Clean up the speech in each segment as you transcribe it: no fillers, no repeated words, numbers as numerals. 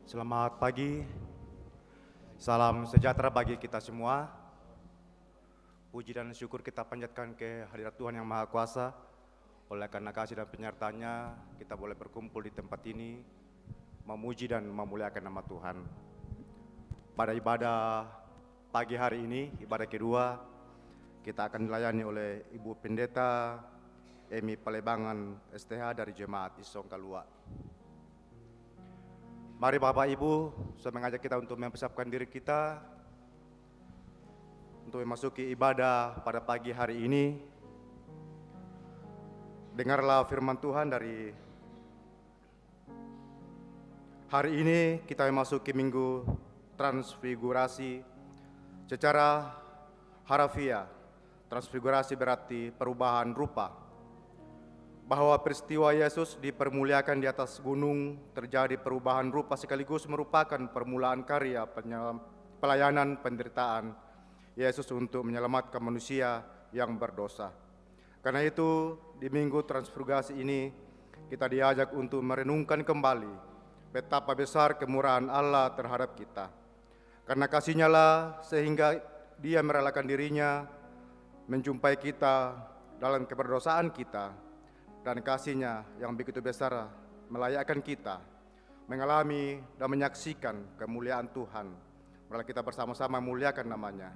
Selamat pagi, salam sejahtera bagi kita semua. Puji dan syukur kita panjatkan ke hadirat Tuhan Yang Maha Kuasa. Oleh karena kasih dan penyertanya, kita boleh berkumpul di tempat ini, memuji dan memuliakan nama Tuhan. Pada ibadah pagi hari ini, ibadah kedua, kita akan dilayani oleh Ibu Pendeta Emi Palebangan STH dari Jemaat Isong Kalua. Mari Bapak Ibu, saya mengajak kita untuk mempersiapkan diri kita untuk memasuki ibadah pada pagi hari ini. Dengarlah firman Tuhan dari hari ini. Kita memasuki minggu transfigurasi secara harafiah. Transfigurasi berarti perubahan rupa. Bahwa peristiwa Yesus dipermuliakan di atas gunung terjadi perubahan rupa sekaligus merupakan permulaan karya pelayanan penderitaan Yesus untuk menyelamatkan manusia yang berdosa. Karena itu di minggu transfigurasi ini kita diajak untuk merenungkan kembali betapa besar kemurahan Allah terhadap kita. Karena kasih-Nya lah sehingga Dia merelakan dirinya menjumpai kita dalam keberdosaan kita. Dan kasih-Nya yang begitu besar melayakkan kita mengalami dan menyaksikan kemuliaan Tuhan. Mari kita bersama-sama muliakan nama-Nya.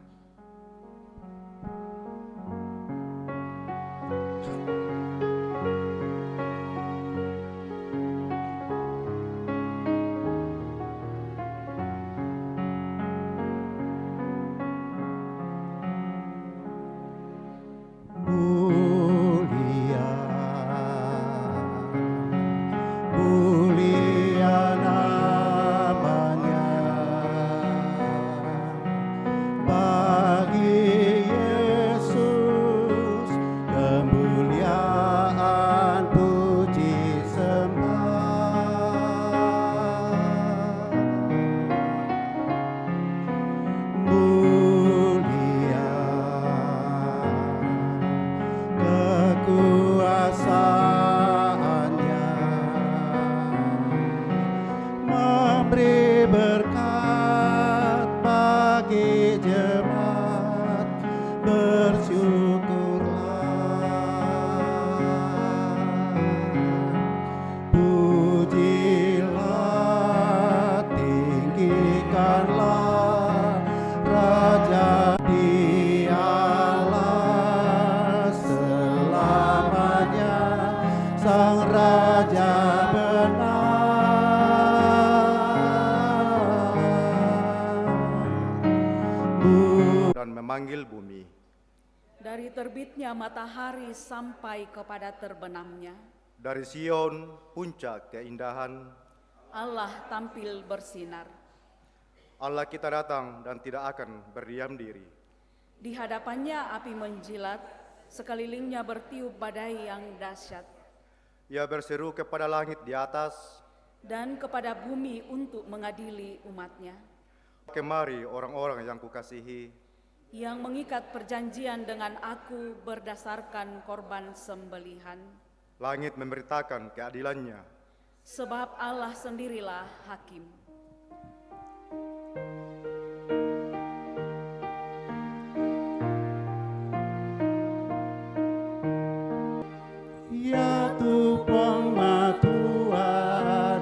Memanggil bumi. Dari terbitnya matahari sampai kepada terbenamnya. Dari Sion, puncak keindahan, Allah tampil bersinar. Allah kita datang dan tidak akan berdiam diri. Di hadapannya api menjilat, sekelilingnya bertiup badai yang dahsyat. Ia berseru kepada langit di atas dan kepada bumi untuk mengadili umatnya. Kemari orang-orang yang kukasihi, yang mengikat perjanjian dengan aku berdasarkan korban sembelihan. Langit memberitakan keadilannya, sebab Allah sendirilah hakim. Ya Tuhan matua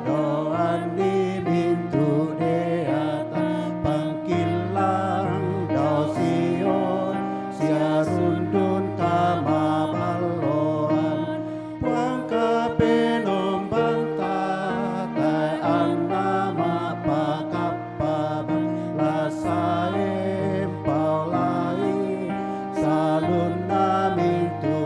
doan di pintu deata pangkilang do Sion siarundun kama baloan wang kapenom banta tai nama pakapabang lasaem paulai salun namin tu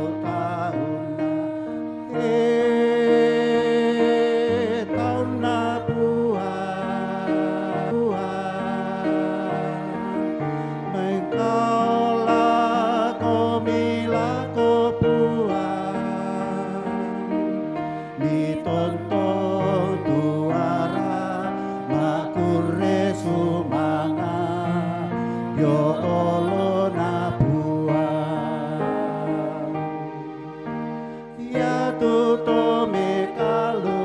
Tuto me kalu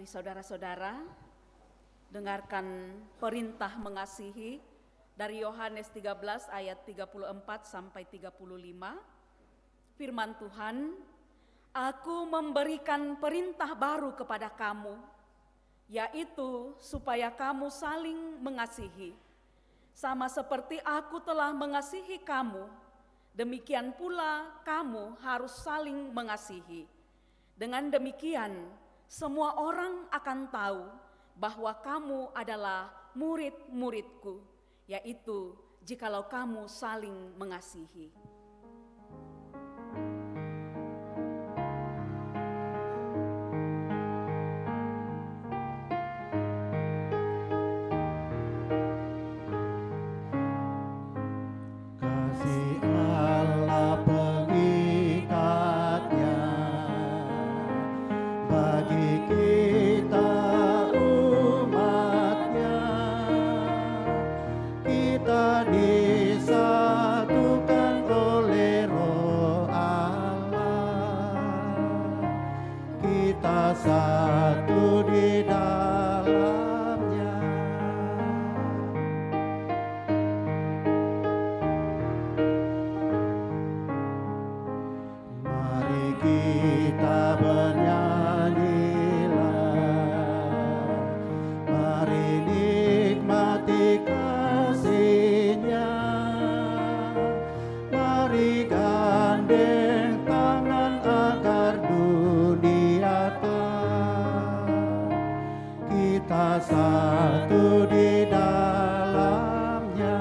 Mari saudara-saudara, dengarkan perintah mengasihi dari Yohanes 13 ayat 34 sampai 35. Firman Tuhan, Aku memberikan perintah baru kepada kamu, yaitu supaya kamu saling mengasihi. Sama seperti aku telah mengasihi kamu, demikian pula kamu harus saling mengasihi. Dengan demikian, semua orang akan tahu bahwa kamu adalah murid-muridku, yaitu jikalau kamu saling mengasihi. Kasih Allah pengikatnya bagi kita umatnya. Kita disatukan oleh Roh Allah. Kita satu di dalamnya. Mari kita bernyanyilah, mari nikmati kasih-Nya, mari gandeng tangan agar dunia tahu kita satu di dalamnya.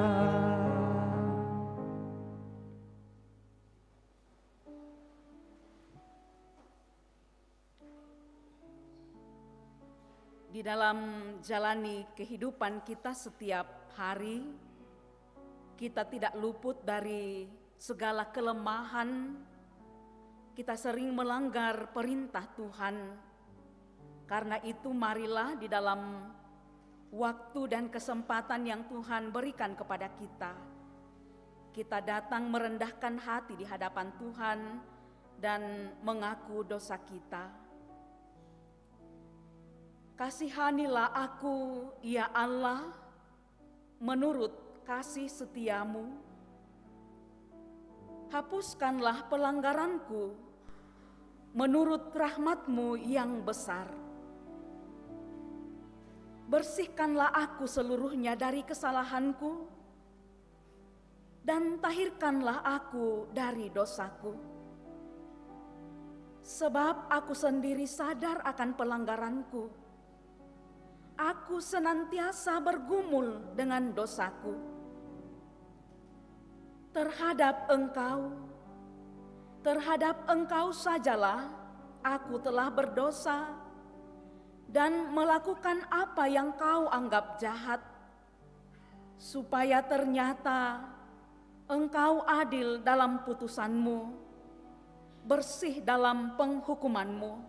Di dalam jalani kehidupan kita setiap hari, kita tidak luput dari segala kelemahan. Kita sering melanggar perintah Tuhan. Karena itu marilah di dalam waktu dan kesempatan yang Tuhan berikan kepada kita, kita datang merendahkan hati di hadapan Tuhan dan mengaku dosa kita. Kasihanilah aku, ya Allah, menurut kasih setiamu. Hapuskanlah pelanggaranku, menurut rahmat-Mu yang besar. Bersihkanlah aku seluruhnya dari kesalahanku, dan tahirkanlah aku dari dosaku. Sebab aku sendiri sadar akan pelanggaranku. Aku senantiasa bergumul dengan dosaku. Terhadap Engkau sajalah aku telah berdosa dan melakukan apa yang Kau anggap jahat, supaya ternyata Engkau adil dalam putusan-Mu, bersih dalam penghukuman-Mu.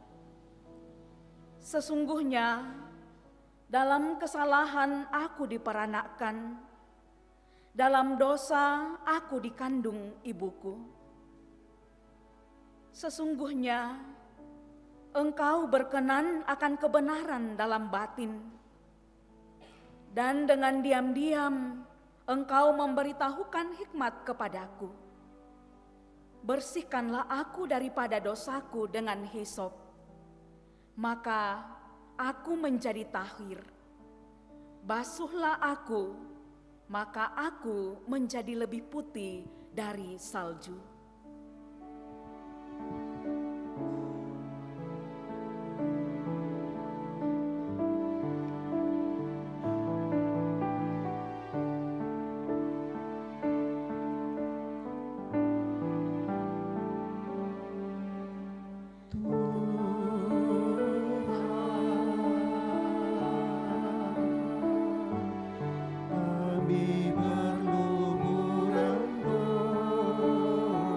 Sesungguhnya dalam kesalahan aku diperanakkan, dalam dosa aku dikandung ibuku. Sesungguhnya Engkau berkenan akan kebenaran dalam batin, dan dengan diam-diam Engkau memberitahukan hikmat kepadaku. Bersihkanlah aku daripada dosaku dengan hisop, maka aku menjadi tahir. Basuhlah aku, maka aku menjadi lebih putih dari salju. Kami berlumuran doa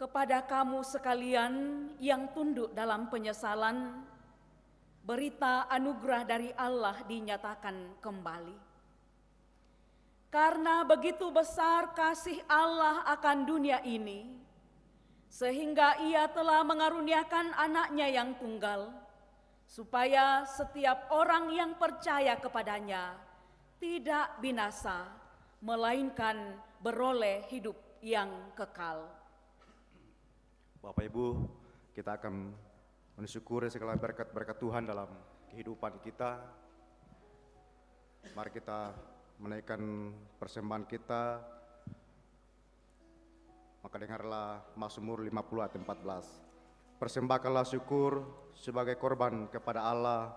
kepada kamu sekalian yang tunduk dalam penyesalan, berita anugerah dari Allah dinyatakan kembali. Karena begitu besar kasih Allah akan dunia ini, sehingga Ia telah mengaruniakan anaknya yang tunggal, supaya setiap orang yang percaya kepadanya tidak binasa, melainkan beroleh hidup yang kekal. Bapak Ibu, kita akan mensyukuri segala berkat-berkat Tuhan dalam kehidupan kita. Mari kita menaikkan persembahan kita. Maka dengarlah Mazmur 50 ayat 14. Persembahkanlah syukur sebagai korban kepada Allah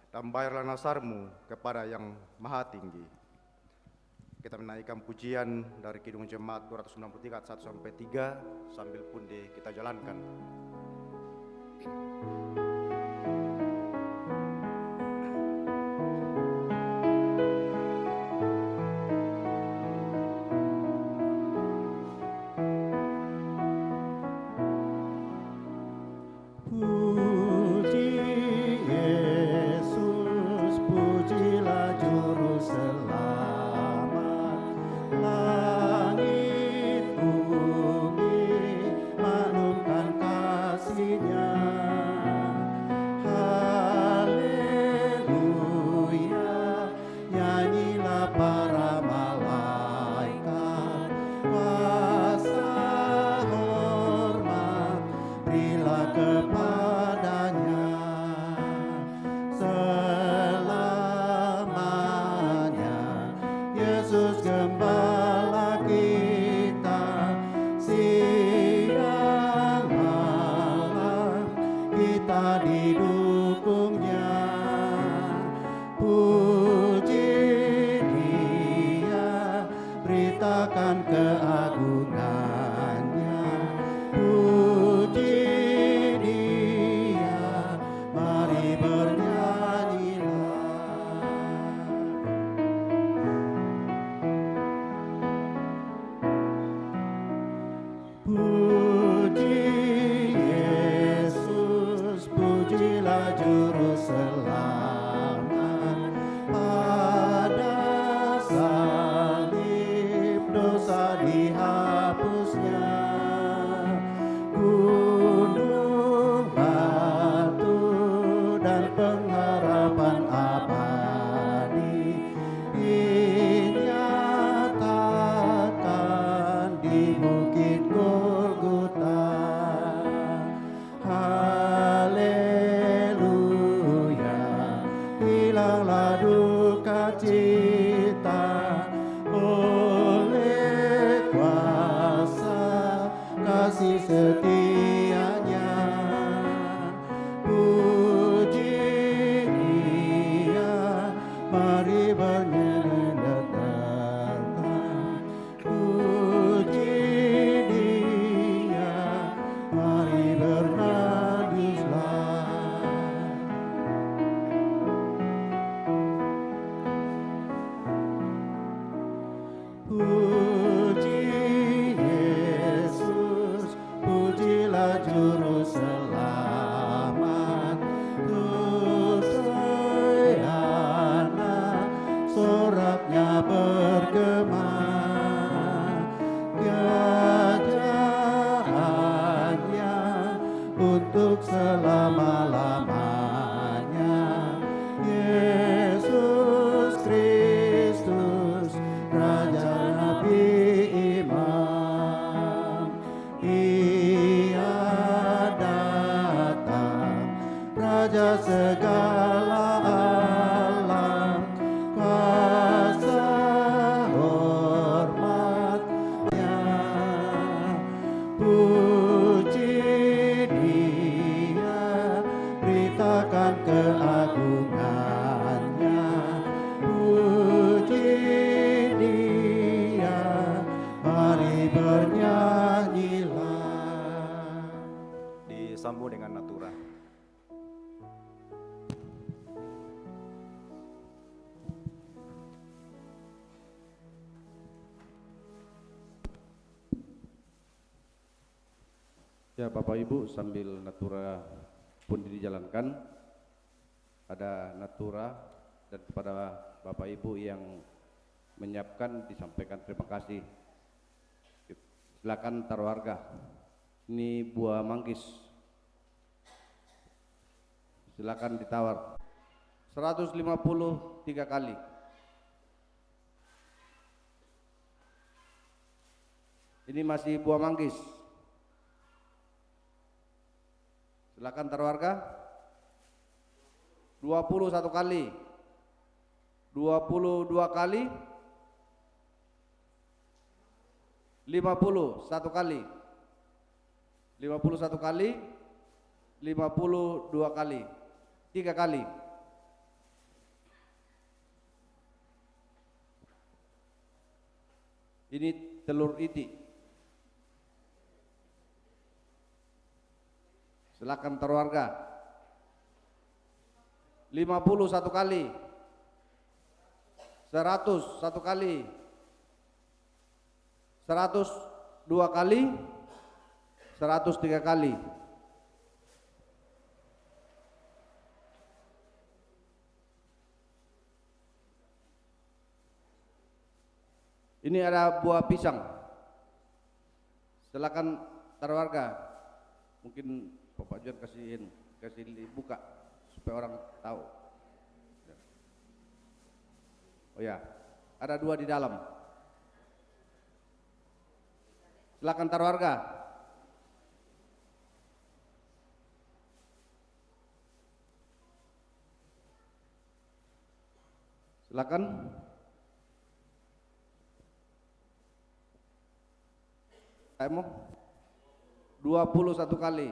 dan bayarlah nasarmu kepada yang maha tinggi. Kita menaikkan pujian dari Kidung Jemaat 263 ayat 1 sampai 3 sambil pun kita jalankan. Puji Yesus, pujilah Juru Selamat. Langit bumi maklumkan kasih-Nya. Haleluya, nyanyilah para malaikat. Kuasa hormat berilah kepadanya. Selamanya Yesus Gembala kita, siang malam kita didukung-Nya. Puji Dia, beritakan keagungan-Nya. Puji Dia, mari bernyanyilah. Puji Yesus, pujilah Juru Selamat. Pada salib dosa dihapusnya. Gunung batu dan pengharapan abadi dinyatakan di Bukit Golgota. Haleluya, hilanglah duka cita oleh kuasa kasih setia-Nya. Puji Dia, mari bernyanyi. Puji Dia, mari bernyanyilah. Ya Bapak Ibu, sambil natura pun dijalankan, ada natura, dan kepada Bapak Ibu yang menyiapkan disampaikan terima kasih. Silakan taruh harga. Ini buah manggis, silakan ditawar. 153 kali. Ini masih buah manggis. Silakan taruh harga. 21 kali. 22 kali. 51 kali. 51 kali. 52 kali. 3 kali. Ini telur itik. Silakan taruh harga. 51 kali. 100 1 kali. 102 kali. 103 kali. Ini ada buah pisang. Silakan taruh harga. Mungkin Bapak John kasih buka supaya orang tahu. Oh ya, ada 2 di dalam. Silakan taruh harga. Silakan. Mau 21 kali.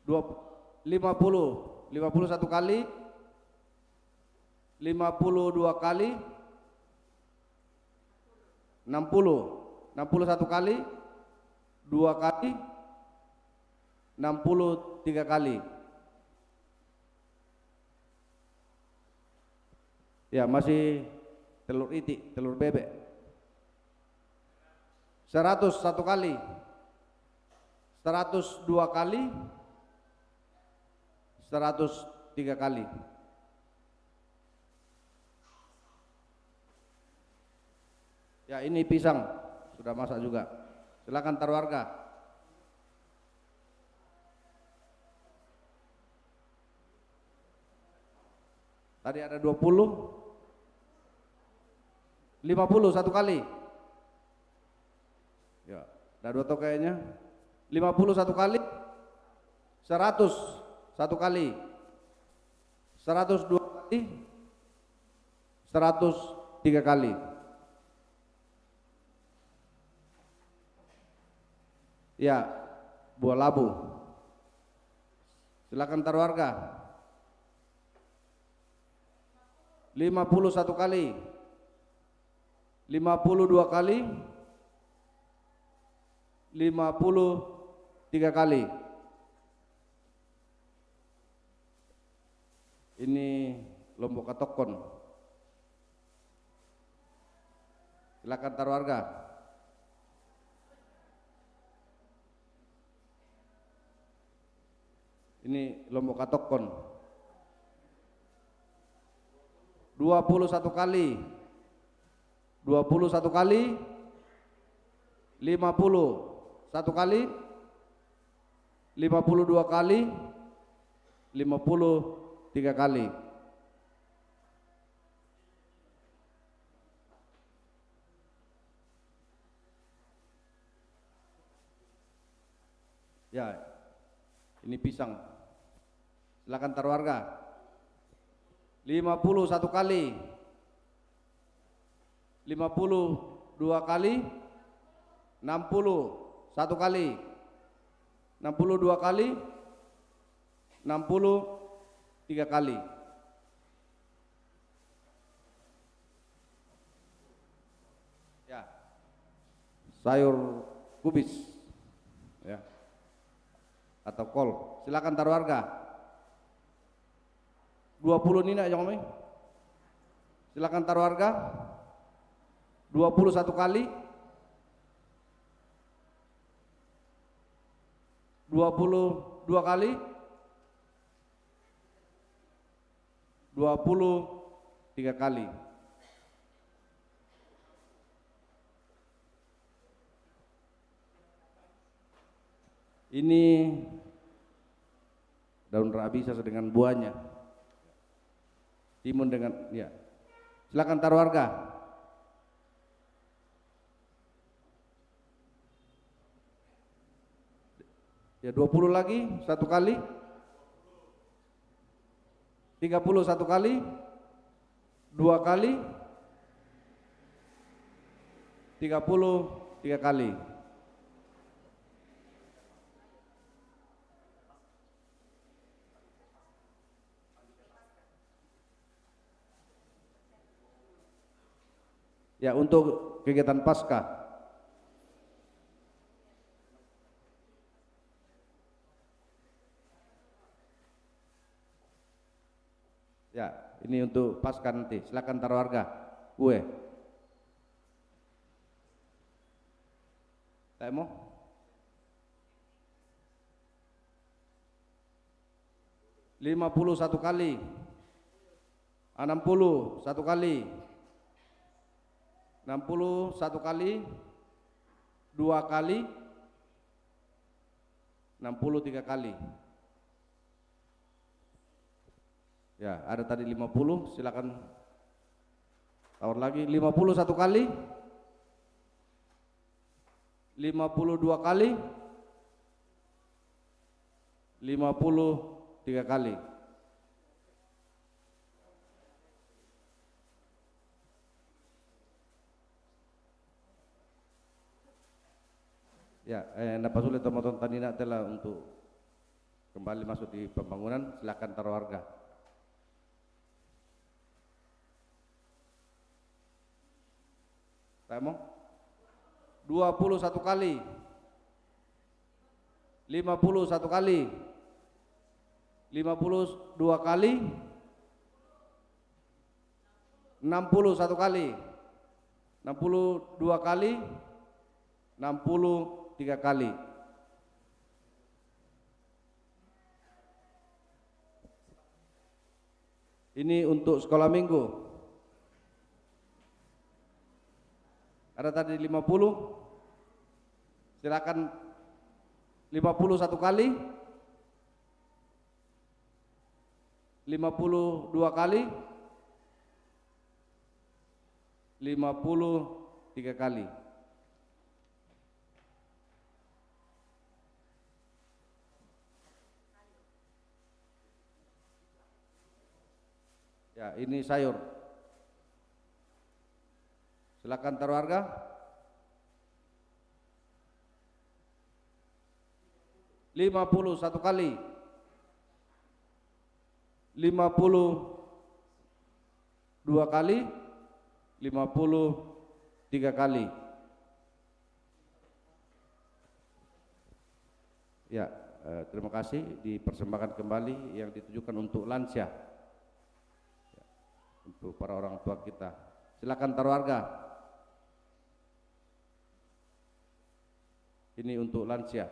51 kali. 52 kali. 61 kali. 2 kali. 63 kali. Ya, masih telur itik, telur bebek. 101 kali. 102 kali. 103 kali. Ya, ini pisang sudah masak juga. Silakan taruh harga. Tadi ada 20. 50 1 kali. Ya, ada 2 kayaknya. 51 kali. 100 1 kali. 102 kali. 103 kali. Ya, buah labu. Silakan taruh harga. 51 kali. 52 kali. 53 kali. Ini lombok katokon. Silakan taruh harga. Ini lombok katokon. 21 kali. 21 kali. 51 kali. 52 kali. 53 kali. Ya, ini pisang. Silakan taruh harga. 51 kali. 52 kali. 61 kali. 62 kali. 63 kali. Ya. Sayur kubis. Ya. Atau kol. Silakan taruh harga. 20 nina yang ngomong. Silakan taruh harga. 21 kali. 22 kali, 23 kali. Ini daun rabisa dengan buahnya. Timun dengan, ya. Silakan taruh harga. Ya 20 lagi, 1 kali. 30 1 kali. 2 kali. 30 3 kali. Ya, untuk kegiatan Paskah. Ya, ini untuk Paskah nanti. Silakan taruh harga. Kue. Saya mau? $50 1 kali. 60 1 kali. 60 1 kali, 2 kali, 60 3 kali. Ya, ada tadi 50, silakan tawar lagi. 50 1 kali, 52 kali, 50 3 kali. Ya, Napa sulit teman-teman Tanina telah untuk kembali masuk di pembangunan, silakan taruh harga. Saya mau 21 kali, 51 kali, 52 kali, 61 kali, 62 kali, 63 kali. Ini untuk sekolah minggu. Ada tadi 50. Silakan 51 kali. 52 kali. 53 kali. Ya, ini sayur. Silakan taruh harga. 51 kali. 52 kali. 53 kali. Ya, terima kasih. Dipersembahkan kembali yang ditujukan untuk lansia. Untuk para orang tua kita. Silakan taruh harga. Ini untuk lansia.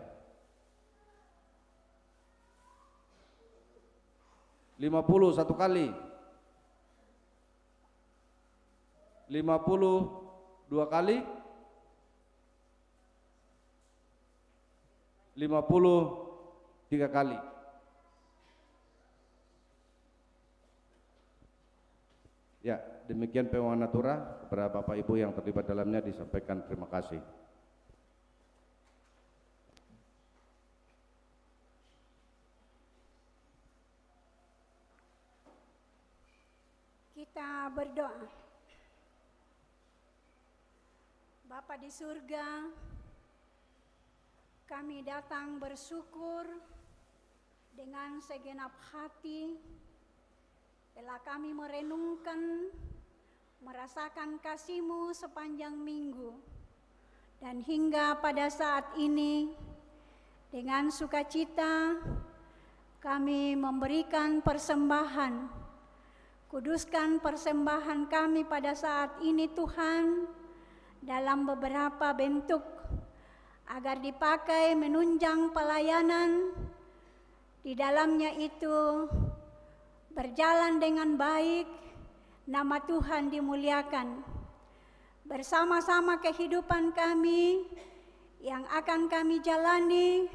50 1 kali. 52 kali. 53 kali. Ya, demikian pembangunan Natura. Kepada Bapak Ibu yang terlibat dalamnya disampaikan terima kasih. Kita berdoa. Bapa di surga, kami datang bersyukur dengan segenap hati telah kami merenungkan, merasakan kasih-Mu sepanjang minggu, dan hingga pada saat ini dengan sukacita kami memberikan persembahan. Kuduskan persembahan kami pada saat ini Tuhan dalam beberapa bentuk, agar dipakai menunjang pelayanan di dalamnya itu berjalan dengan baik, nama Tuhan dimuliakan. Bersama-sama kehidupan kami yang akan kami jalani,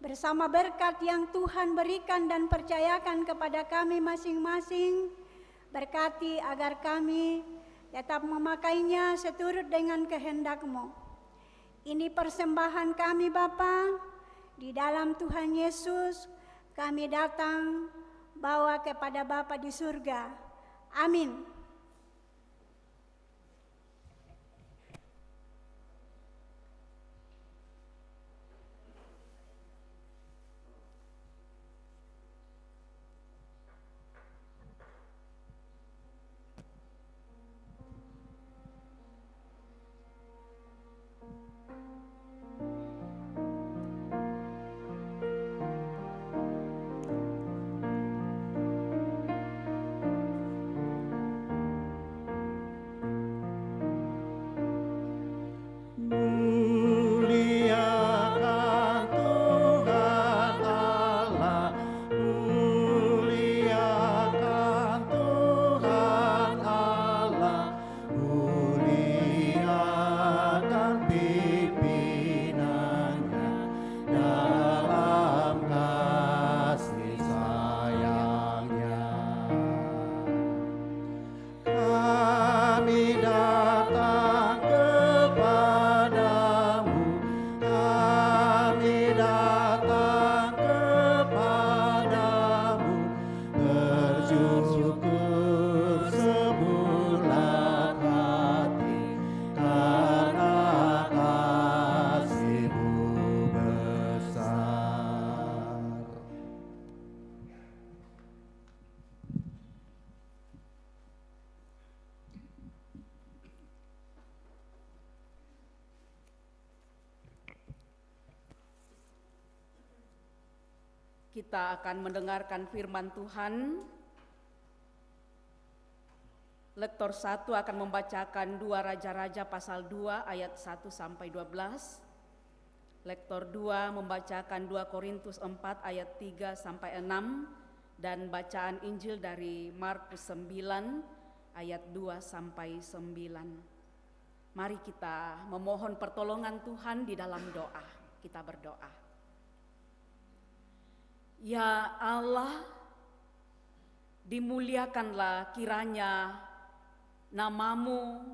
bersama berkat yang Tuhan berikan dan percayakan kepada kami masing-masing, berkati agar kami tetap memakainya seturut dengan kehendak-Mu. Ini persembahan kami Bapa, di dalam Tuhan Yesus kami datang bawa kepada Bapa di surga. Amin. Muliakan Tuhan Allah, muliakan Tuhan Allah, muliakan pimpinannya dalam kasih sayangnya. Kami datang kepadamu, kami datang kepadamu, bersyukur sebulat hati karena kasih-Mu besar. Kita akan mendengarkan firman Tuhan. Lektor 1 akan membacakan 2 Raja-Raja pasal 2 ayat 1 sampai 12. Lektor 2 membacakan 2 Korintus 4 ayat 3 sampai 6 dan bacaan Injil dari Markus 9 ayat 2 sampai 9. Mari kita memohon pertolongan Tuhan di dalam doa. Kita berdoa. Ya Allah, dimuliakanlah kiranya nama-Mu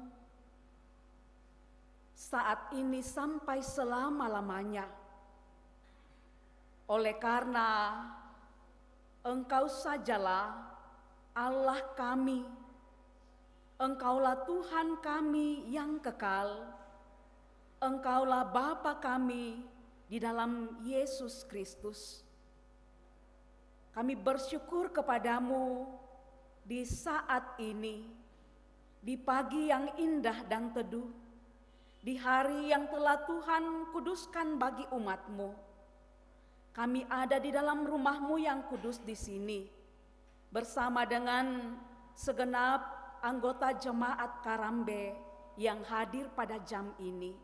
saat ini sampai selama-lamanya. Oleh karena Engkau sajalah Allah kami, Engkaulah Tuhan kami yang kekal, Engkaulah Bapa kami di dalam Yesus Kristus. Kami bersyukur kepadamu di saat ini, di pagi yang indah dan teduh, di hari yang telah Tuhan kuduskan bagi umat-Mu. Kami ada di dalam rumah-Mu yang kudus di sini, bersama dengan segenap anggota jemaat Karambe yang hadir pada jam ini.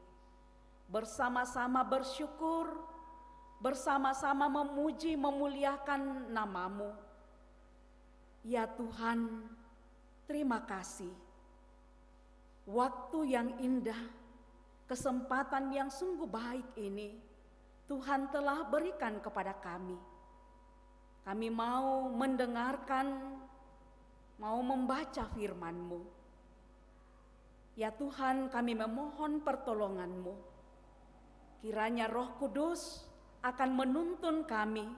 Bersama-sama bersyukur, bersama-sama memuji memuliakan nama-Mu. Ya Tuhan, terima kasih. Waktu yang indah, kesempatan yang sungguh baik ini Tuhan telah berikan kepada kami. Kami mau mendengarkan, mau membaca firman-Mu. Ya Tuhan, kami memohon pertolongan-Mu. Kiranya Roh Kudus akan menuntun kami,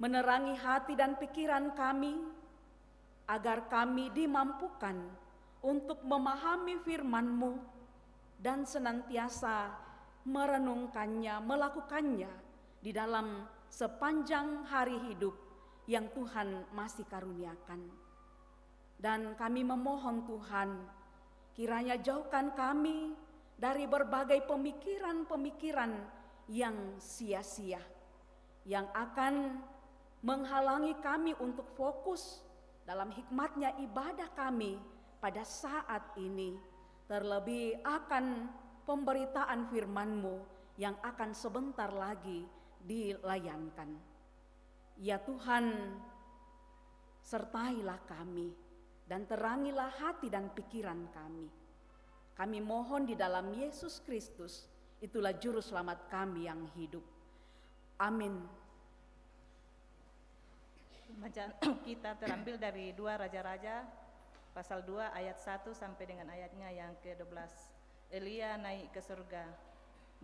menerangi hati dan pikiran kami, agar kami dimampukan untuk memahami firman-Mu dan senantiasa merenungkannya, melakukannya di dalam sepanjang hari hidup yang Tuhan masih karuniakan. Dan kami memohon Tuhan, kiranya jauhkan kami dari berbagai pemikiran-pemikiran yang sia-sia, yang akan menghalangi kami untuk fokus dalam hikmatnya ibadah kami pada saat ini, terlebih akan pemberitaan firman-Mu yang akan sebentar lagi dilayankan. Ya Tuhan, sertailah kami dan terangilah hati dan pikiran kami. Kami mohon di dalam Yesus Kristus, itulah juru selamat kami yang hidup. Amin. Bacaan kita terambil dari 2 Raja-Raja pasal 2 ayat 1 sampai dengan ayatnya yang ke-12. Elia naik ke surga.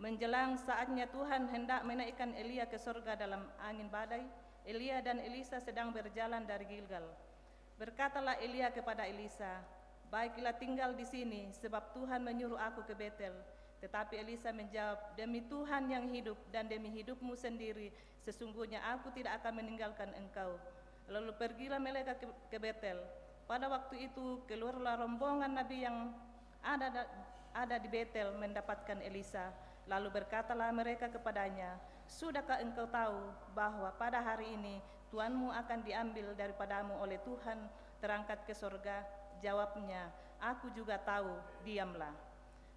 Menjelang saatnya Tuhan hendak menaikkan Elia ke surga dalam angin badai, Elia dan Elisa sedang berjalan dari Gilgal. Berkatalah Elia kepada Elisa, "Baiklah tinggal di sini, sebab Tuhan menyuruh aku ke Betel." Tetapi Elisa menjawab, "Demi Tuhan yang hidup dan demi hidupmu sendiri, sesungguhnya aku tidak akan meninggalkan engkau." Lalu pergilah mereka ke Betel. Pada waktu itu keluarlah rombongan nabi yang ada di Betel mendapatkan Elisa. Lalu berkatalah mereka kepadanya, "Sudahkah engkau tahu bahwa pada hari ini Tuanmu akan diambil daripadamu oleh Tuhan, terangkat ke sorga?" Jawabnya, "Aku juga tahu, diamlah."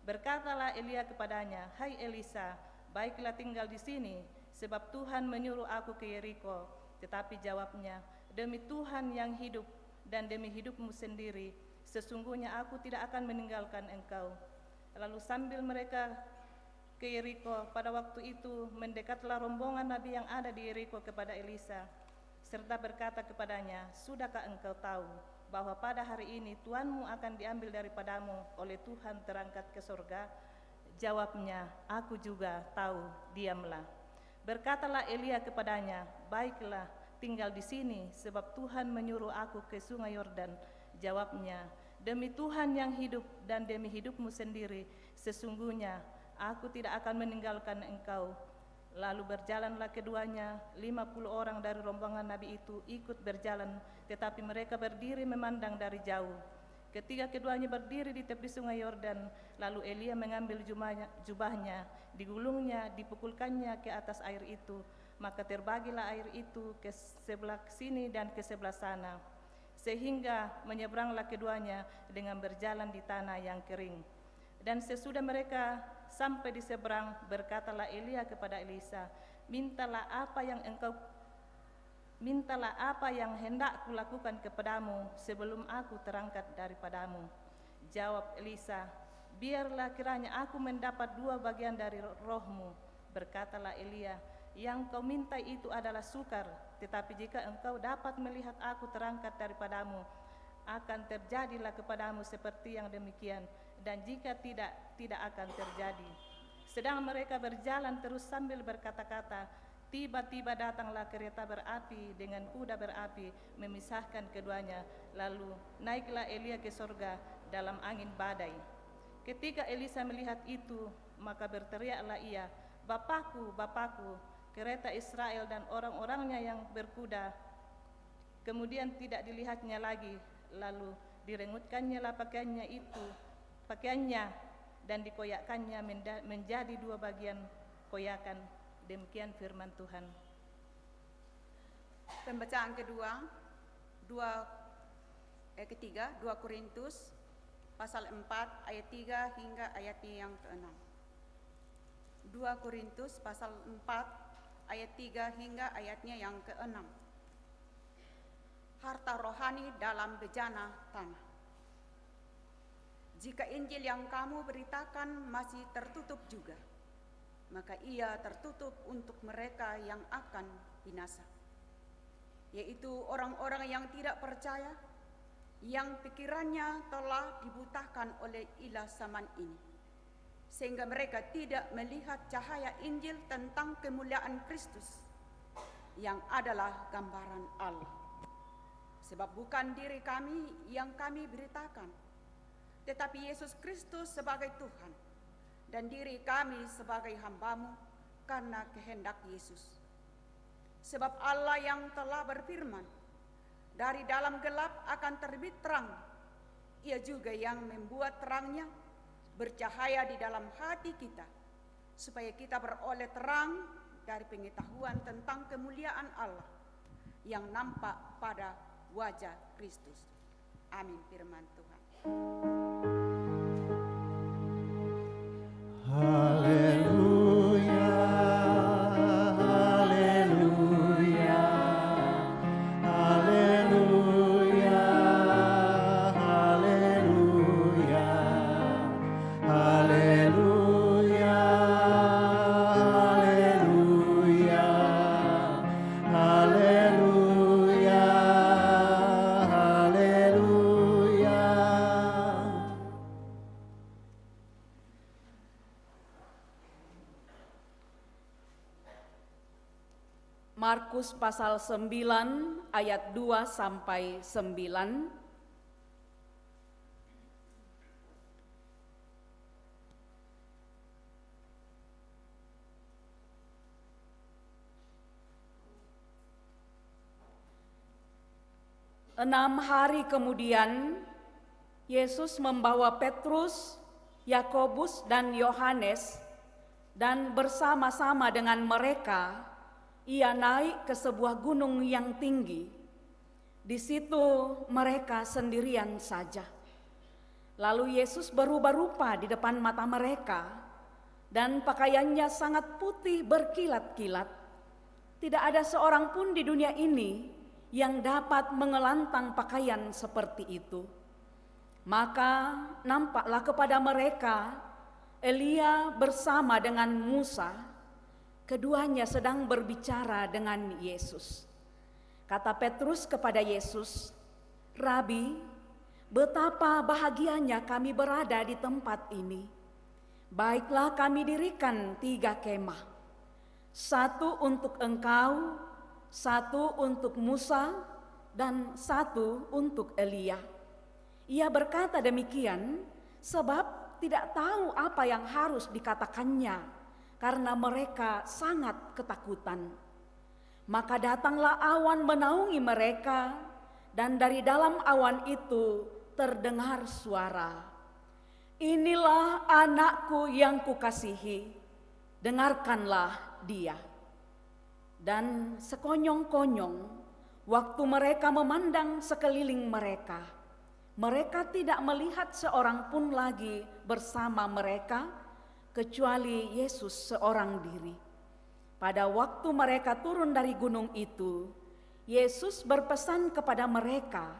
Berkatalah Elia kepadanya, "Hai Elisa, baiklah tinggal di sini, sebab Tuhan menyuruh aku ke Yeriko." Tetapi jawabnya, "Demi Tuhan yang hidup dan demi hidupmu sendiri, sesungguhnya aku tidak akan meninggalkan engkau." Lalu sambil mereka ke Yeriko, pada waktu itu mendekatlah rombongan nabi yang ada di Yeriko kepada Elisa, serta berkata kepadanya, "Sudahkah engkau tahu bahwa pada hari ini Tuanmu akan diambil daripadamu oleh Tuhan, terangkat ke surga?" Jawabnya, "Aku juga tahu, diamlah." Berkatalah Elia kepadanya, "Baiklah, tinggal di sini, sebab Tuhan menyuruh aku ke sungai Yordan." Jawabnya, "Demi Tuhan yang hidup dan demi hidupmu sendiri, sesungguhnya aku tidak akan meninggalkan engkau." Lalu berjalanlah keduanya, 50 orang dari rombongan nabi itu ikut berjalan, tetapi mereka berdiri memandang dari jauh. Ketika keduanya berdiri di tepi sungai Yordan, lalu Elia mengambil jubahnya, digulungnya, dipukulkannya ke atas air itu, maka terbagilah air itu ke sebelah sini dan ke sebelah sana, sehingga menyeberanglah keduanya dengan berjalan di tanah yang kering. Dan sesudah mereka sampai di seberang, berkatalah Elia kepada Elisa, mintalah apa yang hendak kulakukan kepadamu sebelum aku terangkat daripadamu." Jawab Elisa, "Biarlah kiranya aku mendapat 2 bagian dari rohmu." Berkatalah Elia, "Yang kau minta itu adalah sukar, tetapi jika engkau dapat melihat aku terangkat daripadamu, akan terjadilah kepadamu seperti yang demikian, dan jika tidak, tidak akan terjadi." Sedang mereka berjalan terus sambil berkata-kata, tiba-tiba datanglah kereta berapi dengan kuda berapi memisahkan keduanya. Lalu naiklah Elia ke sorga dalam angin badai. Ketika Elisa melihat itu, maka berteriaklah ia, "Bapakku, Bapakku, kereta Israel dan orang-orangnya yang berkuda." Kemudian tidak dilihatnya lagi, lalu direngutkannya pakaiannya dan dikoyakkannya menjadi 2 bagian koyakan. Demikian firman Tuhan. Pembacaan ketiga 2 Korintus pasal 4 ayat 3 hingga ayat yang ke-6. 2 Korintus pasal 4 ayat 3 hingga ayatnya yang ke-6. Harta rohani dalam bejana tanah. Jika Injil yang kamu beritakan masih tertutup juga, maka ia tertutup untuk mereka yang akan binasa, yaitu orang-orang yang tidak percaya, yang pikirannya telah dibutakan oleh ilah zaman ini, sehingga mereka tidak melihat cahaya Injil tentang kemuliaan Kristus, yang adalah gambaran Allah. Sebab bukan diri kami yang kami beritakan, tetapi Yesus Kristus sebagai Tuhan, dan diri kami sebagai hamba-Mu karena kehendak Yesus. Sebab Allah yang telah berfirman, "Dari dalam gelap akan terbit terang," Ia juga yang membuat terangnya bercahaya di dalam hati kita, supaya kita beroleh terang dari pengetahuan tentang kemuliaan Allah yang nampak pada wajah Kristus. Amin, firman Tuhan. Haleluya. Markus pasal 9 ayat 2 sampai 9. Enam hari kemudian, Yesus membawa Petrus, Yakobus, dan Yohanes, dan bersama-sama dengan mereka, ia naik ke sebuah gunung yang tinggi. Di situ mereka sendirian saja. Lalu Yesus berubah rupa di depan mata mereka, dan pakaiannya sangat putih berkilat-kilat. Tidak ada seorang pun di dunia ini yang dapat mengelantang pakaian seperti itu. Maka nampaklah kepada mereka Elia bersama dengan Musa. Keduanya sedang berbicara dengan Yesus. Kata Petrus kepada Yesus, "Rabi, betapa bahagianya kami berada di tempat ini. Baiklah kami dirikan 3 kemah. 1 untuk engkau, 1 untuk Musa, dan 1 untuk Elia." Ia berkata demikian sebab tidak tahu apa yang harus dikatakannya, karena mereka sangat ketakutan. Maka datanglah awan menaungi mereka, dan dari dalam awan itu terdengar suara, "Inilah anakku yang kukasihi, dengarkanlah dia." Dan sekonyong-konyong, waktu mereka memandang sekeliling mereka, mereka tidak melihat seorang pun lagi bersama mereka, kecuali Yesus seorang diri. Pada waktu mereka turun dari gunung itu, Yesus berpesan kepada mereka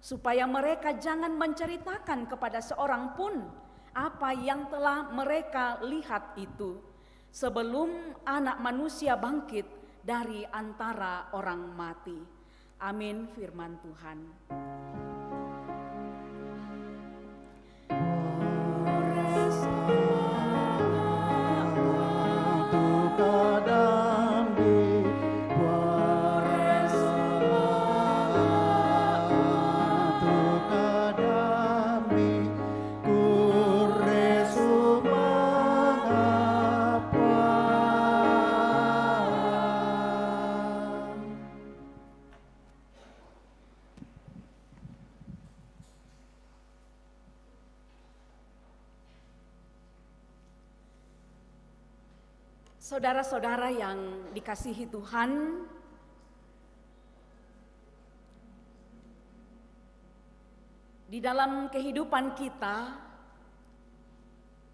supaya mereka jangan menceritakan kepada seorang pun apa yang telah mereka lihat itu, sebelum Anak Manusia bangkit dari antara orang mati. Amin, firman Tuhan. Saudara-saudara yang dikasihi Tuhan, di dalam kehidupan kita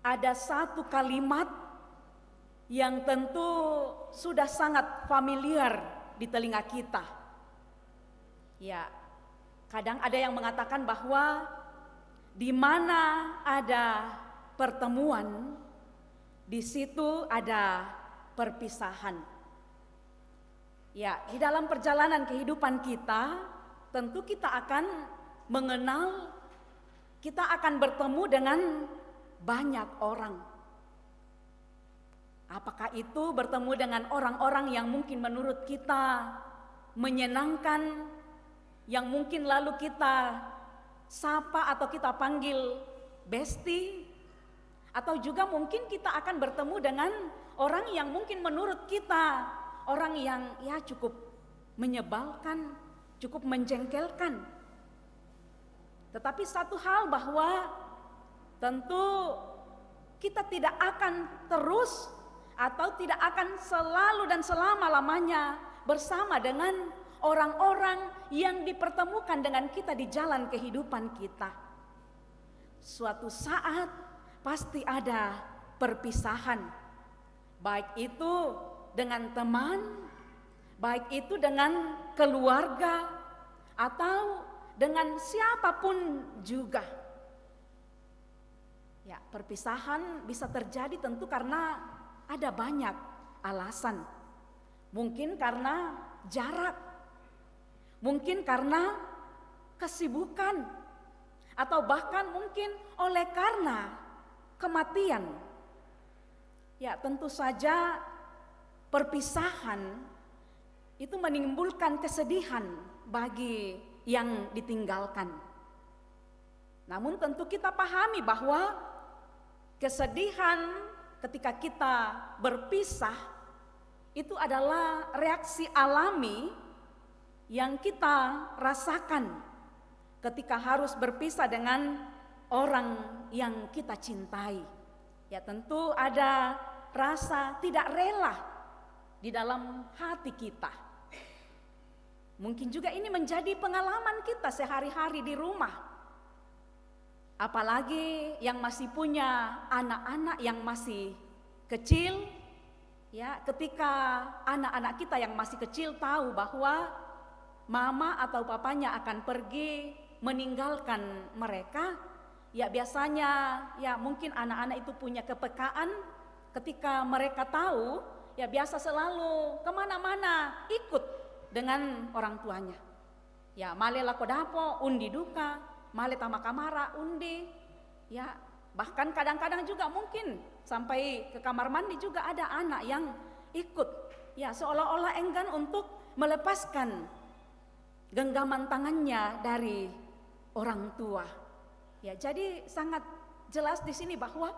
ada satu kalimat yang tentu sudah sangat familiar di telinga kita. Ya, kadang ada yang mengatakan bahwa di mana ada pertemuan, di situ ada perpisahan. Ya, di dalam perjalanan kehidupan kita, tentu kita akan mengenal, kita akan bertemu dengan banyak orang. Apakah itu bertemu dengan orang-orang yang mungkin menurut kita menyenangkan, yang mungkin lalu kita sapa atau kita panggil besti, atau juga mungkin kita akan bertemu dengan orang yang mungkin menurut kita orang yang ya cukup menyebalkan, cukup menjengkelkan. Tetapi satu hal bahwa tentu kita tidak akan terus atau tidak akan selalu dan selama-lamanya bersama dengan orang-orang yang dipertemukan dengan kita di jalan kehidupan kita. Suatu saat pasti ada perpisahan, baik itu dengan teman, baik itu dengan keluarga, atau dengan siapapun juga. Ya, perpisahan bisa terjadi tentu karena ada banyak alasan. Mungkin karena jarak, mungkin karena kesibukan, atau bahkan mungkin oleh karena kematian. Ya, tentu saja perpisahan itu menimbulkan kesedihan bagi yang ditinggalkan. Namun tentu kita pahami bahwa kesedihan ketika kita berpisah itu adalah reaksi alami yang kita rasakan ketika harus berpisah dengan orang yang kita cintai. Ya tentu ada rasa tidak rela di dalam hati kita. Mungkin juga ini menjadi pengalaman kita sehari-hari di rumah. Apalagi yang masih punya anak-anak yang masih kecil, ya, ketika anak-anak kita yang masih kecil tahu bahwa mama atau papanya akan pergi meninggalkan mereka, ya biasanya ya mungkin anak-anak itu punya kepekaan ketika mereka tahu, ya biasa selalu kemana-mana ikut dengan orang tuanya. Ya male lako dapo undi duka, male tama kamara undi. Ya bahkan kadang-kadang juga mungkin sampai ke kamar mandi juga ada anak yang ikut. Ya seolah-olah enggan untuk melepaskan genggaman tangannya dari orang tua. Ya jadi sangat jelas di sini bahwa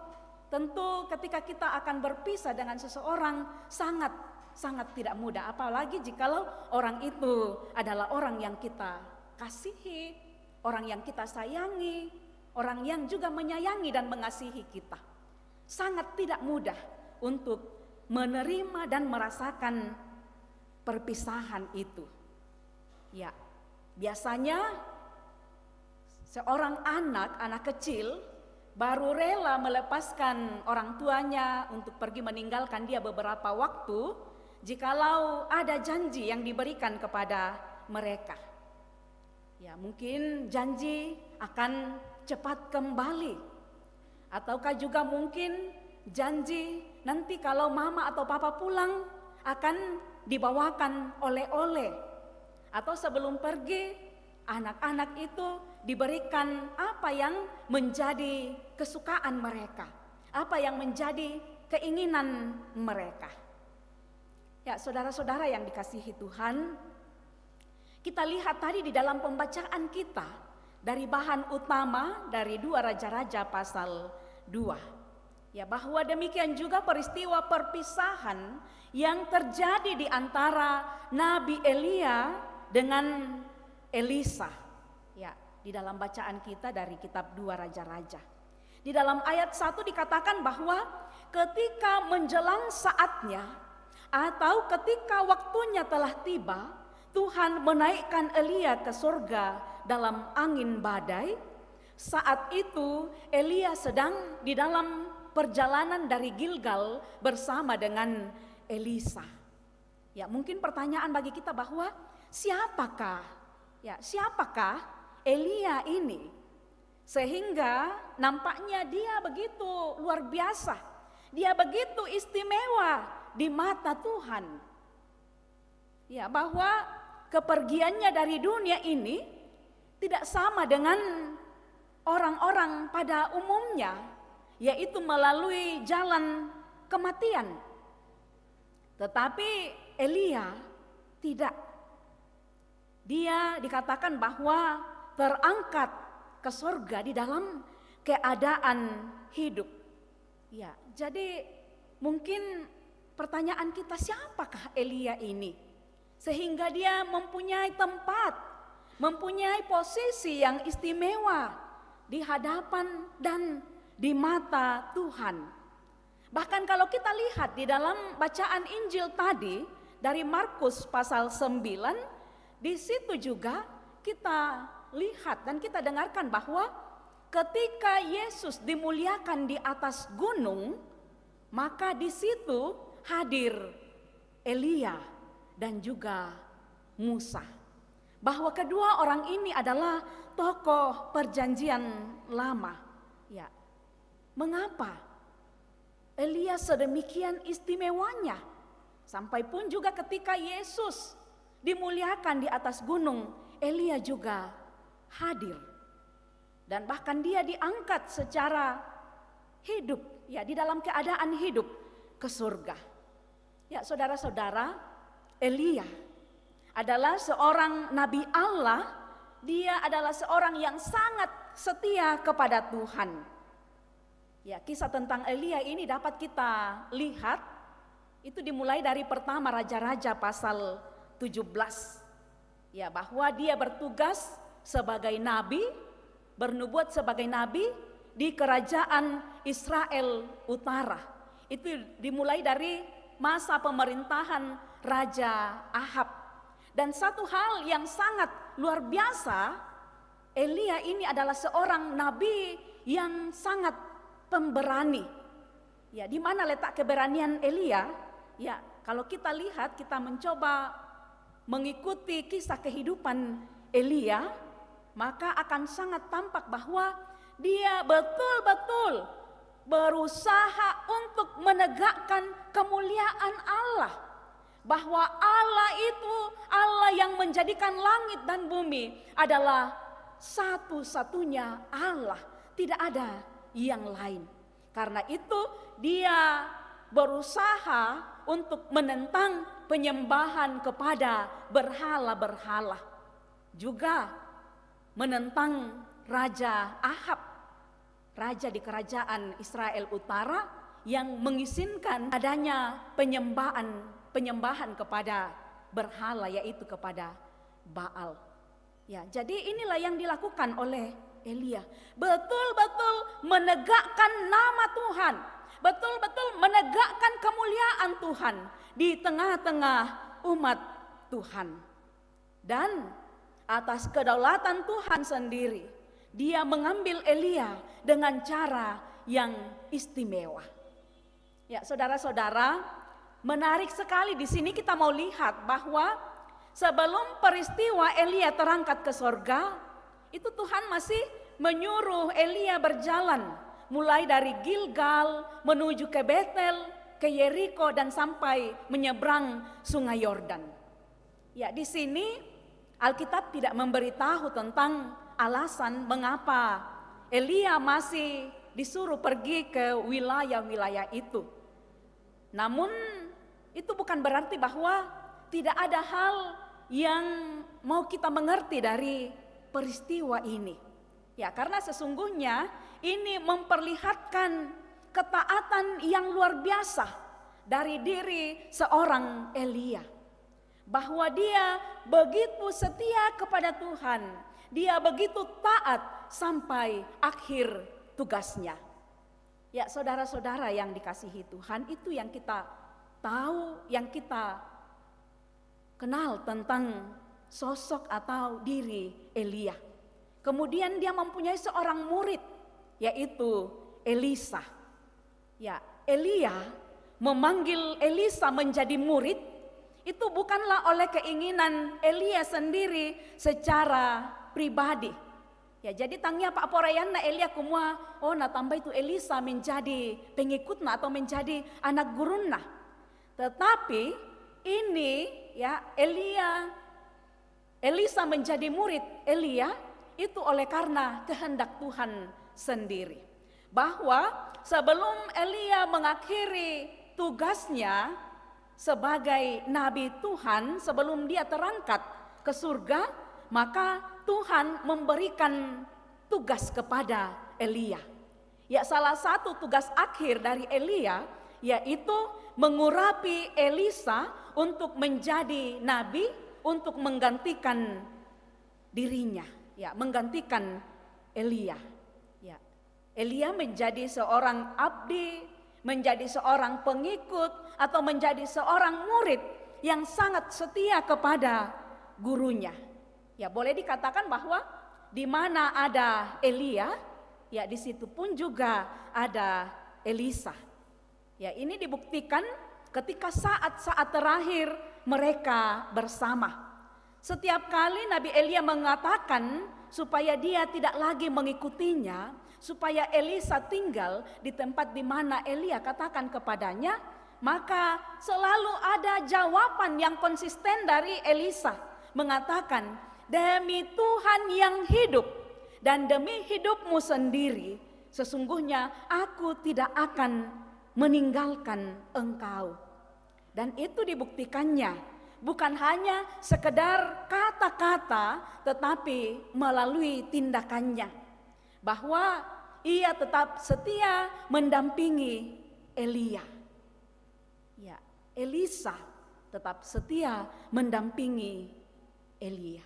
tentu ketika kita akan berpisah dengan seseorang sangat tidak mudah, apalagi jikalau orang itu adalah orang yang kita kasihi, orang yang kita sayangi, orang yang juga menyayangi dan mengasihi kita. Sangat tidak mudah untuk menerima dan merasakan perpisahan itu. Ya, biasanya seorang anak kecil baru rela melepaskan orang tuanya untuk pergi meninggalkan dia beberapa waktu jikalau ada janji yang diberikan kepada mereka. Ya, mungkin janji akan cepat kembali. Ataukah juga mungkin janji nanti kalau mama atau papa pulang akan dibawakan oleh-oleh. Atau sebelum pergi anak-anak itu diberikan apa yang menjadi kesukaan mereka, apa yang menjadi keinginan mereka. Ya saudara-saudara yang dikasihi Tuhan, kita lihat tadi di dalam pembacaan kita dari bahan utama dari 2 Raja-Raja pasal 2. Ya bahwa demikian juga peristiwa perpisahan yang terjadi di antara Nabi Elia dengan Elisa. Ya, di dalam bacaan kita dari kitab 2 Raja-Raja. Di dalam ayat 1 dikatakan bahwa ketika menjelang saatnya atau ketika waktunya telah tiba, Tuhan menaikkan Elia ke surga dalam angin badai. Saat itu Elia sedang di dalam perjalanan dari Gilgal bersama dengan Elisa. Ya, mungkin pertanyaan bagi kita bahwa siapakah Elia ini? Sehingga nampaknya dia begitu luar biasa. Dia begitu istimewa di mata Tuhan. Ya, bahwa kepergiannya dari dunia ini tidak sama dengan orang-orang pada umumnya, yaitu melalui jalan kematian. Tetapi Elia tidak. Dia dikatakan bahwa terangkat ke surga di dalam keadaan hidup. Ya, jadi mungkin pertanyaan kita, siapakah Elia ini? Sehingga dia mempunyai tempat, mempunyai posisi yang istimewa di hadapan dan di mata Tuhan. Bahkan kalau kita lihat di dalam bacaan Injil tadi dari Markus pasal 9, di situ juga kita lihat dan kita dengarkan bahwa ketika Yesus dimuliakan di atas gunung, maka di situ hadir Elia dan juga Musa. Bahwa kedua orang ini adalah tokoh perjanjian lama. Ya. Mengapa Elia sedemikian istimewanya? Sampai pun juga ketika Yesus dimuliakan di atas gunung, Elia juga hadir. Dan bahkan dia diangkat secara hidup, ya, di dalam keadaan hidup ke surga. Ya, saudara-saudara, Elia adalah seorang nabi Allah, dia adalah seorang yang sangat setia kepada Tuhan. Ya, kisah tentang Elia ini dapat kita lihat, itu dimulai dari pertama Raja-Raja pasal 17. Ya, bahwa dia bertugas sebagai nabi, bernubuat sebagai nabi di kerajaan Israel Utara. Itu dimulai dari masa pemerintahan Raja Ahab. Dan satu hal yang sangat luar biasa, Elia ini adalah seorang nabi yang sangat pemberani. Ya, di mana letak keberanian Elia? Ya, kalau kita lihat, kita mencoba mengikuti kisah kehidupan Elia, maka akan sangat tampak bahwa dia betul-betul berusaha untuk menegakkan kemuliaan Allah. Bahwa Allah itu Allah yang menjadikan langit dan bumi adalah satu-satunya Allah, tidak ada yang lain. Karena itu dia berusaha untuk menentang penyembahan kepada berhala-berhala. Juga menentang Raja Ahab, raja di kerajaan Israel Utara yang mengizinkan adanya penyembahan kepada berhala, yaitu kepada Baal. Ya, jadi inilah yang dilakukan oleh Elia. Betul-betul menegakkan nama Tuhan, betul-betul menegakkan kemuliaan Tuhan di tengah-tengah umat Tuhan. Dan atas kedaulatan Tuhan sendiri, dia mengambil Elia dengan cara yang istimewa. Ya, saudara-saudara, menarik sekali di sini kita mau lihat bahwa sebelum peristiwa Elia terangkat ke sorga, itu Tuhan masih menyuruh Elia berjalan mulai dari Gilgal menuju ke Betel, ke Yeriko, dan sampai menyeberang sungai Yordan. Ya, di sini Alkitab tidak memberitahu tentang alasan mengapa Elia masih disuruh pergi ke wilayah-wilayah itu. Namun itu bukan berarti bahwa tidak ada hal yang mau kita mengerti dari peristiwa ini. Ya, karena sesungguhnya ini memperlihatkan ketaatan yang luar biasa dari diri seorang Elia. Bahwa dia begitu setia kepada Tuhan, dia begitu taat sampai akhir tugasnya. Ya, saudara-saudara yang dikasihi Tuhan, itu yang kita tahu, yang kita kenal tentang sosok atau diri Elia. Kemudian dia mempunyai seorang murid, yaitu Elisa. Ya, Elia memanggil Elisa menjadi murid, itu bukanlah oleh keinginan Elia sendiri secara pribadi. Ya, jadi tangnya Pak Porayana Elia kumua, oh na tambah itu Elisa menjadi pengikutna atau menjadi anak gurunna. Tetapi ini ya Elisa menjadi murid Elia itu oleh karena kehendak Tuhan sendiri. Bahwa sebelum Elia mengakhiri tugasnya sebagai nabi Tuhan, sebelum dia terangkat ke surga, maka Tuhan memberikan tugas kepada Elia. Ya, salah satu tugas akhir dari Elia yaitu mengurapi Elisa untuk menjadi nabi, untuk menggantikan dirinya, ya, menggantikan Elia. Ya, Elia menjadi seorang abdi, menjadi seorang pengikut atau menjadi seorang murid yang sangat setia kepada gurunya. Ya, boleh dikatakan bahwa di mana ada Elia, ya di situ pun juga ada Elisa. Ya, ini dibuktikan ketika saat-saat terakhir mereka bersama. Setiap kali Nabi Elia mengatakan supaya dia tidak lagi mengikutinya, supaya Elisa tinggal di tempat di mana Elia katakan kepadanya, maka selalu ada jawaban yang konsisten dari Elisa mengatakan, demi Tuhan yang hidup dan demi hidupmu sendiri, sesungguhnya aku tidak akan meninggalkan engkau. Dan itu dibuktikannya bukan hanya sekedar kata-kata, tetapi melalui tindakannya. Bahwa ia tetap setia mendampingi Elia. Ya, Elisa tetap setia mendampingi Elia.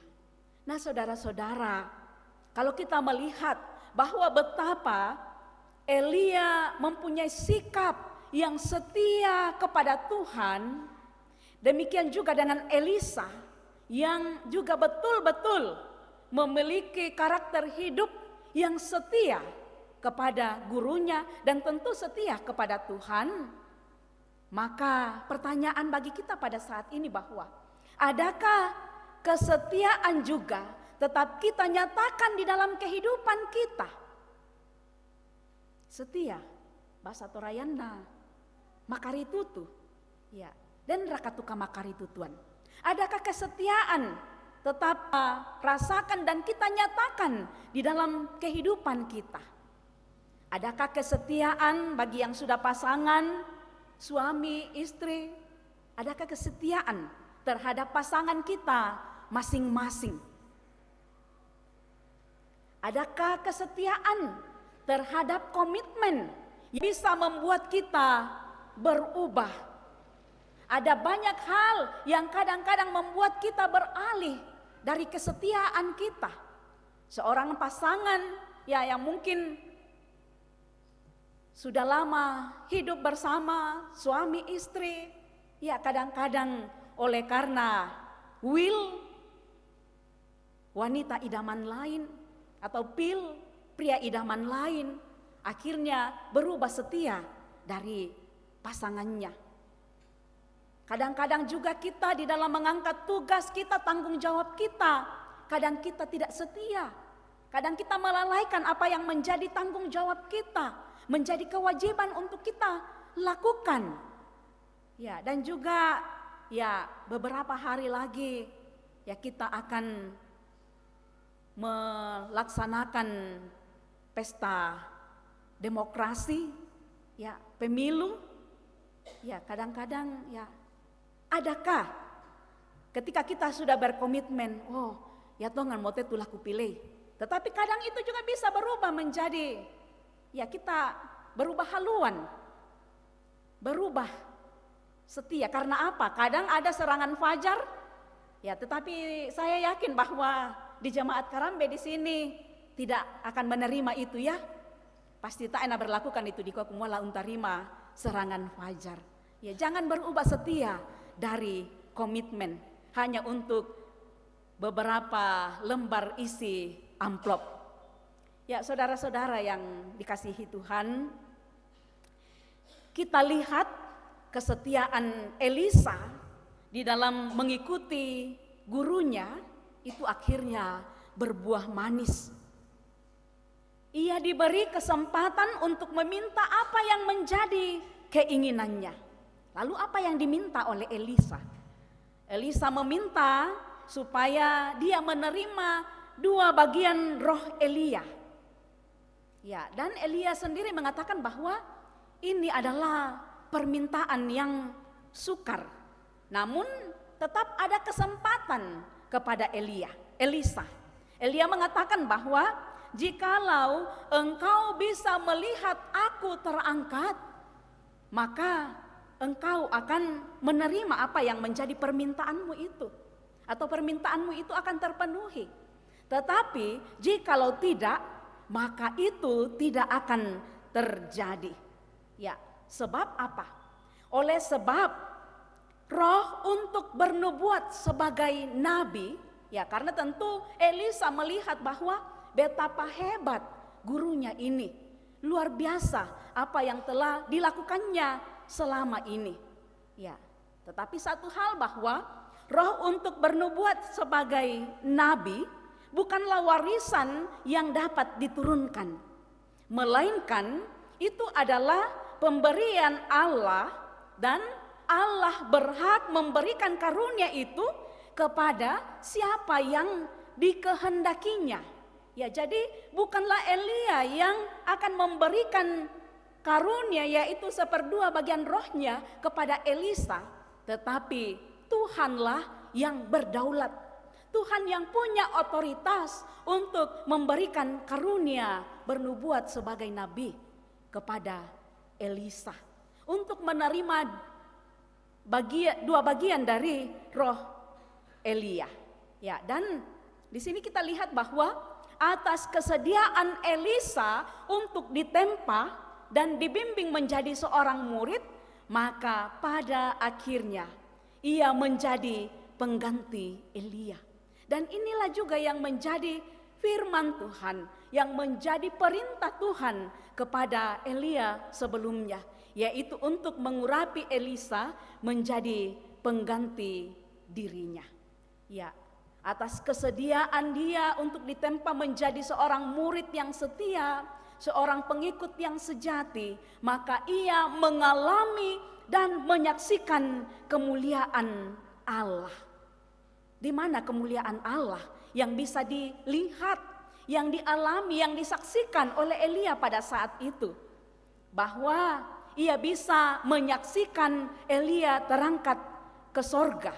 Nah, saudara-saudara, kalau kita melihat bahwa betapa Elia mempunyai sikap yang setia kepada Tuhan, demikian juga dengan Elisa yang juga betul-betul memiliki karakter hidup yang setia kepada gurunya dan tentu setia kepada Tuhan. Maka pertanyaan bagi kita pada saat ini bahwa adakah kesetiaan juga tetap kita nyatakan di dalam kehidupan kita? Setia, bahasa Torayana, makaritutu, ya, dan rakatuka makaritutuan. Adakah kesetiaan tetap rasakan dan kita nyatakan di dalam kehidupan kita? Adakah kesetiaan bagi yang sudah pasangan, suami, istri? Adakah kesetiaan terhadap pasangan kita masing-masing? Adakah kesetiaan terhadap komitmen yang bisa membuat kita berubah? Ada banyak hal yang kadang-kadang membuat kita beralih dari kesetiaan kita. Seorang pasangan ya yang mungkin sudah lama hidup bersama, suami istri, ya kadang-kadang oleh karena wanita idaman lain atau pria idaman lain, akhirnya berubah setia dari pasangannya. Kadang-kadang juga kita di dalam mengangkat tugas kita, tanggung jawab kita, kadang kita tidak setia. Kadang kita melalaikan apa yang menjadi tanggung jawab kita, menjadi kewajiban untuk kita lakukan. Ya, dan juga ya beberapa hari lagi ya kita akan melaksanakan pesta demokrasi, ya pemilu. Ya kadang-kadang ya adakah ketika kita sudah berkomitmen, oh ya tongan mote tulah kupilih. Tetapi kadang itu juga bisa berubah menjadi, ya kita berubah haluan, berubah setia. Karena apa? Kadang ada serangan fajar, ya tetapi saya yakin bahwa di jemaat Karambe di sini tidak akan menerima itu ya. Pasti tak enak berlakukan itu di Kuakumula untarima serangan fajar. Ya jangan berubah setia dari komitmen hanya untuk beberapa lembar isi amplop. Ya saudara-saudara yang dikasihi Tuhan, kita lihat kesetiaan Elisa di dalam mengikuti gurunya itu akhirnya berbuah manis. Ia diberi kesempatan untuk meminta apa yang menjadi keinginannya. Lalu apa yang diminta oleh Elisa? Elisa meminta supaya dia menerima 2 bagian roh Elia. Ya, dan Elia sendiri mengatakan bahwa ini adalah permintaan yang sukar. Namun tetap ada kesempatan kepada Elisa. Elia mengatakan bahwa jikalau engkau bisa melihat aku terangkat, maka engkau akan menerima apa yang menjadi permintaanmu itu. Atau permintaanmu itu akan terpenuhi. Tetapi jikalau tidak, maka itu tidak akan terjadi. Ya, sebab apa? Oleh sebab roh untuk bernubuat sebagai nabi, ya karena tentu Elisa melihat bahwa betapa hebat gurunya ini. Luar biasa apa yang telah dilakukannya selama ini. Ya, tetapi satu hal bahwa roh untuk bernubuat sebagai nabi bukanlah warisan yang dapat diturunkan, melainkan itu adalah pemberian Allah dan Allah berhak memberikan karunia itu kepada siapa yang dikehendakinya. Ya, jadi bukanlah Elia yang akan memberikan karunia yaitu 1/2 bagian rohnya kepada Elisa, tetapi Tuhanlah yang berdaulat. Tuhan yang punya otoritas untuk memberikan karunia bernubuat sebagai nabi kepada Elisa. Untuk menerima dua bagian dari roh Elia. Ya, dan di sini kita lihat bahwa atas kesediaan Elisa untuk ditempa dan dibimbing menjadi seorang murid, maka pada akhirnya ia menjadi pengganti Elia. Dan inilah juga yang menjadi firman Tuhan, yang menjadi perintah Tuhan kepada Elia sebelumnya, yaitu untuk mengurapi Elisa menjadi pengganti dirinya. Ya, atas kesediaan dia untuk ditempa menjadi seorang murid yang setia, seorang pengikut yang sejati, maka ia mengalami dan menyaksikan kemuliaan Allah. Di mana kemuliaan Allah yang bisa dilihat, yang dialami, yang disaksikan oleh Elia pada saat itu? Bahwa ia bisa menyaksikan Elia terangkat ke sorga.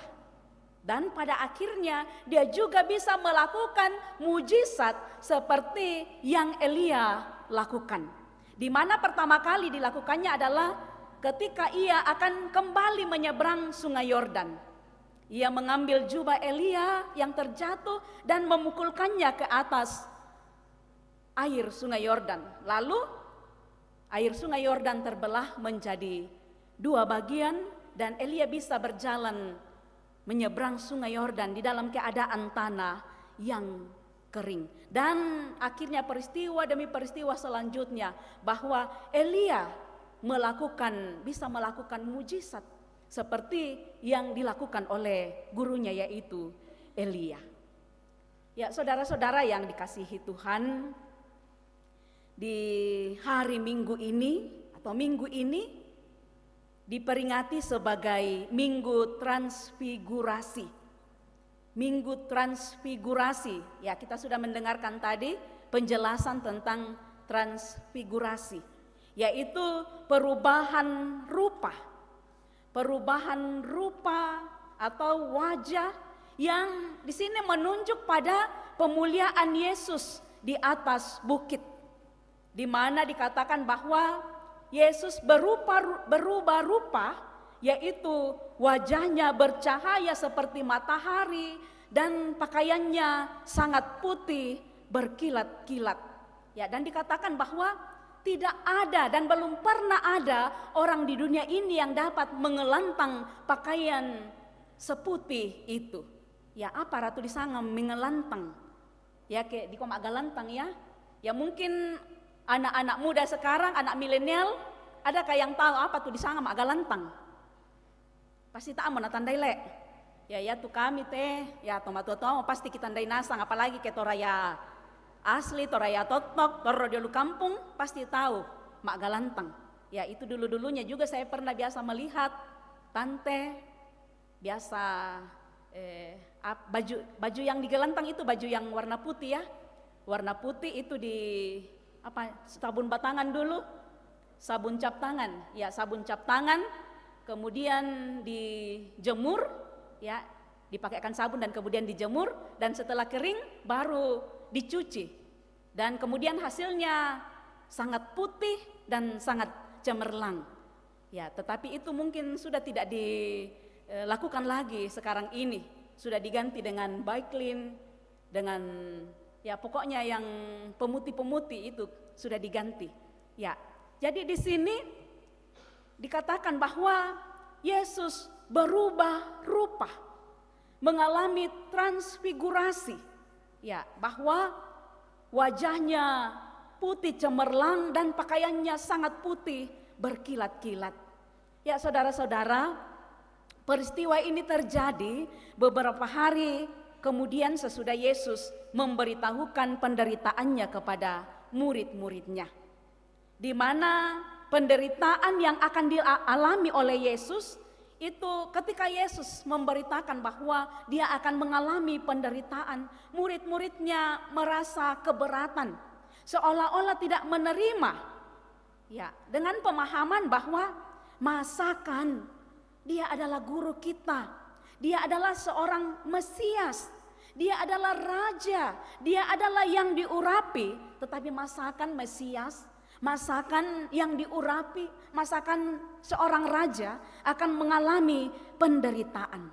Dan pada akhirnya dia juga bisa melakukan mujizat seperti yang Elia lakukan. Di mana pertama kali dilakukannya adalah ketika ia akan kembali menyeberang sungai Yordan. Ia mengambil jubah Elia yang terjatuh dan memukulkannya ke atas air sungai Yordan. Lalu air sungai Yordan terbelah menjadi dua bagian dan Elia bisa berjalan menyeberang sungai Yordan di dalam keadaan tanah yang kering. Dan akhirnya peristiwa demi peristiwa selanjutnya bahwa Elia bisa melakukan mujizat seperti yang dilakukan oleh gurunya yaitu Elia. Ya, saudara-saudara yang dikasihi Tuhan, di hari Minggu ini atau minggu ini diperingati sebagai Minggu Transfigurasi. Minggu Transfigurasi, ya kita sudah mendengarkan tadi penjelasan tentang transfigurasi, yaitu perubahan rupa. Perubahan rupa atau wajah yang di sini menunjuk pada pemuliaan Yesus di atas bukit, di mana dikatakan bahwa Yesus berubah rupa, yaitu wajahnya bercahaya seperti matahari dan pakaiannya sangat putih berkilat-kilat. Ya, dan dikatakan bahwa tidak ada dan belum pernah ada orang di dunia ini yang dapat mengelantang pakaian seputih itu. Ya, apa Ratu disanga mengelantang? Ya, kayak di koma galantang ya. Ya mungkin anak-anak muda sekarang, anak milenial, adakah yang tahu apa tuh disanga galantang? Pasti tak mau tandai le. Ya tuh kami teh, ya tomato pasti kita tandai nasang, apalagi ke toraya asli, toraya totok, toro dulu kampung, pasti tahu mak galantang. Ya itu dulu-dulunya juga saya pernah biasa melihat tante biasa baju yang digelantang itu baju yang warna putih ya. Warna putih itu di sabun batangan dulu, sabun cap tangan. Ya, sabun cap tangan, kemudian dijemur ya, dipakaikan sabun dan kemudian dijemur dan setelah kering baru dicuci dan kemudian hasilnya sangat putih dan sangat cemerlang. Ya, tetapi itu mungkin sudah tidak dilakukan lagi sekarang ini. Sudah diganti dengan Baiklin, dengan ya pokoknya yang pemutih-pemutih itu sudah diganti. Ya, jadi di sini dikatakan bahwa Yesus berubah rupa, mengalami transfigurasi. Ya, bahwa wajahnya putih cemerlang dan pakaiannya sangat putih berkilat-kilat. Ya, saudara-saudara, peristiwa ini terjadi beberapa hari kemudian sesudah Yesus memberitahukan penderitaannya kepada murid-muridnya. Di mana penderitaan yang akan dialami oleh Yesus itu ketika Yesus memberitakan bahwa dia akan mengalami penderitaan, murid-muridnya merasa keberatan, seolah-olah tidak menerima. Ya, dengan pemahaman bahwa masakan dia adalah guru kita, Dia adalah seorang Mesias. Dia adalah raja. Dia adalah yang diurapi. Tetapi masakan Mesias, masakan yang diurapi, masakan seorang raja akan mengalami penderitaan.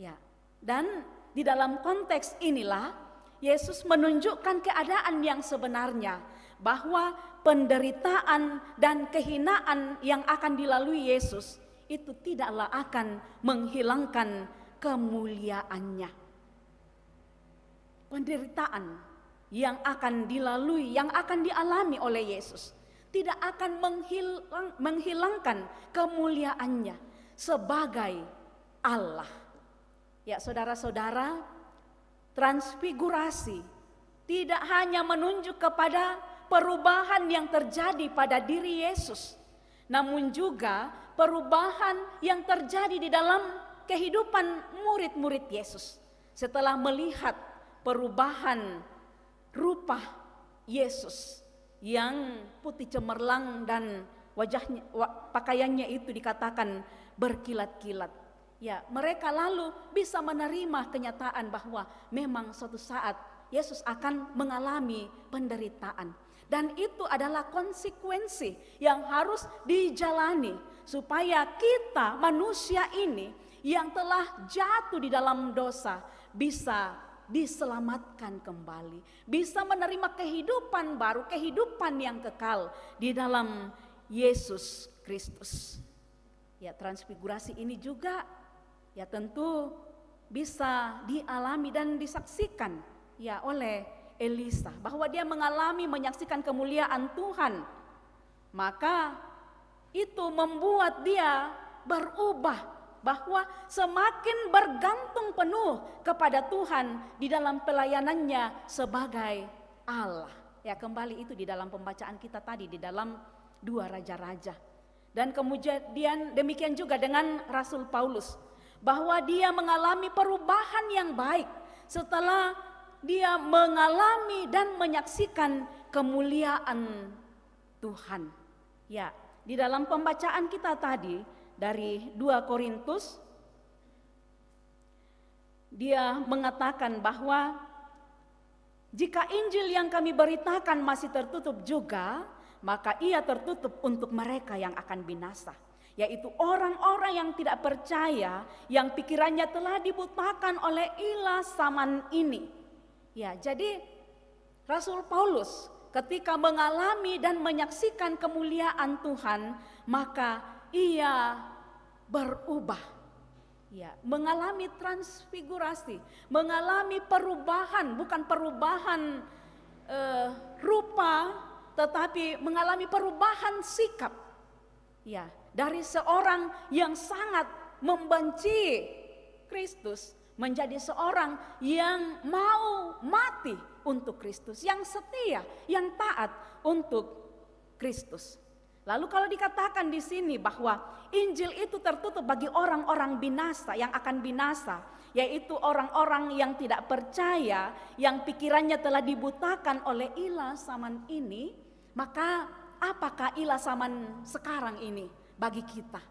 Ya, dan di dalam konteks inilah Yesus menunjukkan keadaan yang sebenarnya, bahwa penderitaan dan kehinaan yang akan dilalui Yesus itu tidaklah akan menghilangkan kemuliaannya. Penderitaan yang akan dilalui, yang akan dialami oleh Yesus tidak akan menghilangkan kemuliaannya sebagai Allah. Ya saudara-saudara, transfigurasi tidak hanya menunjuk kepada perubahan yang terjadi pada diri Yesus, namun juga perubahan yang terjadi di dalam kehidupan murid-murid Yesus. Setelah melihat perubahan rupa Yesus yang putih cemerlang dan wajahnya, pakaiannya itu dikatakan berkilat-kilat. Ya, mereka lalu bisa menerima kenyataan bahwa memang suatu saat Yesus akan mengalami penderitaan. Dan itu adalah konsekuensi yang harus dijalani supaya kita manusia ini yang telah jatuh di dalam dosa bisa diselamatkan kembali, bisa menerima kehidupan baru, kehidupan yang kekal di dalam Yesus Kristus. Ya, transfigurasi ini juga ya tentu bisa dialami dan disaksikan ya oleh Elisa, bahwa dia mengalami menyaksikan kemuliaan Tuhan. Maka itu membuat dia berubah, bahwa semakin bergantung penuh kepada Tuhan di dalam pelayanannya sebagai Allah. Ya, kembali itu di dalam pembacaan kita tadi di dalam 2 Raja-Raja. Dan kemudian demikian juga dengan Rasul Paulus, bahwa dia mengalami perubahan yang baik setelah dia mengalami dan menyaksikan kemuliaan Tuhan. Ya, di dalam pembacaan kita tadi dari 2 Korintus, dia mengatakan bahwa jika Injil yang kami beritakan masih tertutup juga, maka ia tertutup untuk mereka yang akan binasa, yaitu orang-orang yang tidak percaya, yang pikirannya telah dibutakan oleh ilah zaman ini. Ya, jadi Rasul Paulus ketika mengalami dan menyaksikan kemuliaan Tuhan, maka ia berubah, ya, mengalami transfigurasi, mengalami perubahan, bukan perubahan rupa, tetapi mengalami perubahan sikap, ya, dari seorang yang sangat membenci Kristus menjadi seorang yang mau mati untuk Kristus, yang setia, yang taat untuk Kristus. Lalu kalau dikatakan di sini bahwa Injil itu tertutup bagi orang-orang binasa, yang akan binasa, yaitu orang-orang yang tidak percaya, yang pikirannya telah dibutakan oleh ilah zaman ini, maka apakah ilah zaman sekarang ini bagi kita?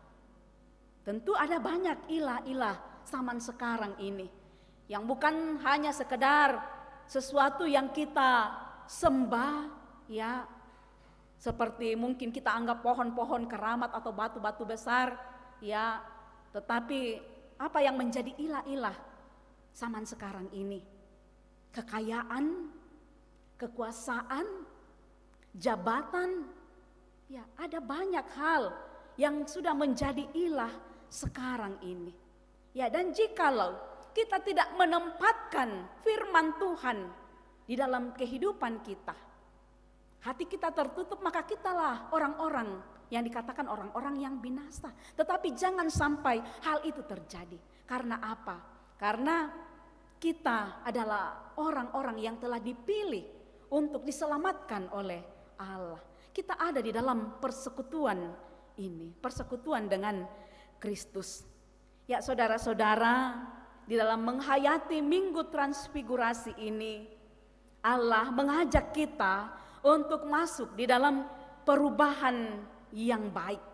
Tentu ada banyak ilah-ilah zaman sekarang ini, yang bukan hanya sekedar sesuatu yang kita sembah, ya, seperti mungkin kita anggap pohon-pohon keramat atau batu-batu besar, ya, tetapi apa yang menjadi ilah-ilah zaman sekarang ini? Kekayaan, kekuasaan, jabatan, ya, ada banyak hal yang sudah menjadi ilah sekarang ini. Ya, dan jikalau kita tidak menempatkan firman Tuhan di dalam kehidupan kita, hati kita tertutup, maka kitalah orang-orang yang dikatakan orang-orang yang binasa. Tetapi jangan sampai hal itu terjadi. Karena apa? Karena kita adalah orang-orang yang telah dipilih untuk diselamatkan oleh Allah. Kita ada di dalam persekutuan ini, persekutuan dengan Kristus. Ya, saudara-saudara, di dalam menghayati Minggu Transfigurasi ini, Allah mengajak kita untuk masuk di dalam perubahan yang baik.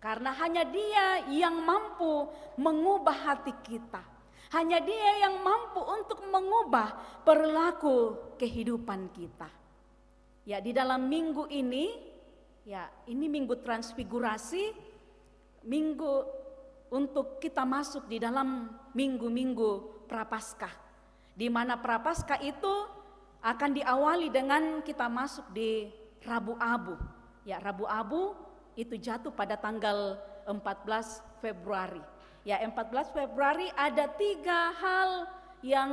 Karena hanya Dia yang mampu mengubah hati kita. Hanya Dia yang mampu untuk mengubah perilaku kehidupan kita. Ya, di dalam minggu ini, ya ini minggu transfigurasi, minggu untuk kita masuk di dalam minggu-minggu Prapaskah. Di mana Prapaskah itu akan diawali dengan kita masuk di Rabu Abu. Ya, Rabu Abu itu jatuh pada tanggal 14 Februari. Ya, 14 Februari ada 3 hal yang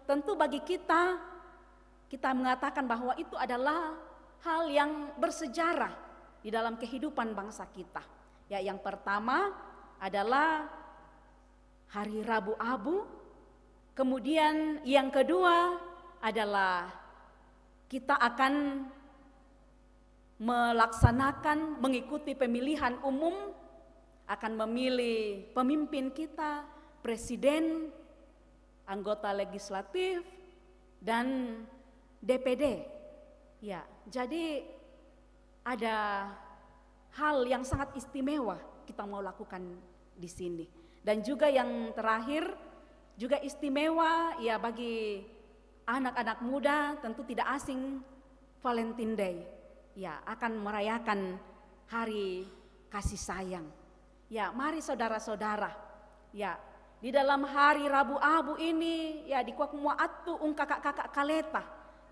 tentu bagi kita mengatakan bahwa itu adalah hal yang bersejarah di dalam kehidupan bangsa kita. Ya, yang pertama adalah hari Rabu Abu. Kemudian yang kedua adalah kita akan mengikuti pemilihan umum, akan memilih pemimpin kita, presiden, anggota legislatif, dan DPD. Ya, jadi ada hal yang sangat istimewa kita mau lakukan di sini. Dan juga yang terakhir, juga istimewa ya bagi anak-anak muda, tentu tidak asing, Valentine Day. Ya, akan merayakan hari kasih sayang. Ya, mari saudara-saudara, ya di dalam hari Rabu Abu ini, ya di kuakmua atu kakak-kakak kaleta,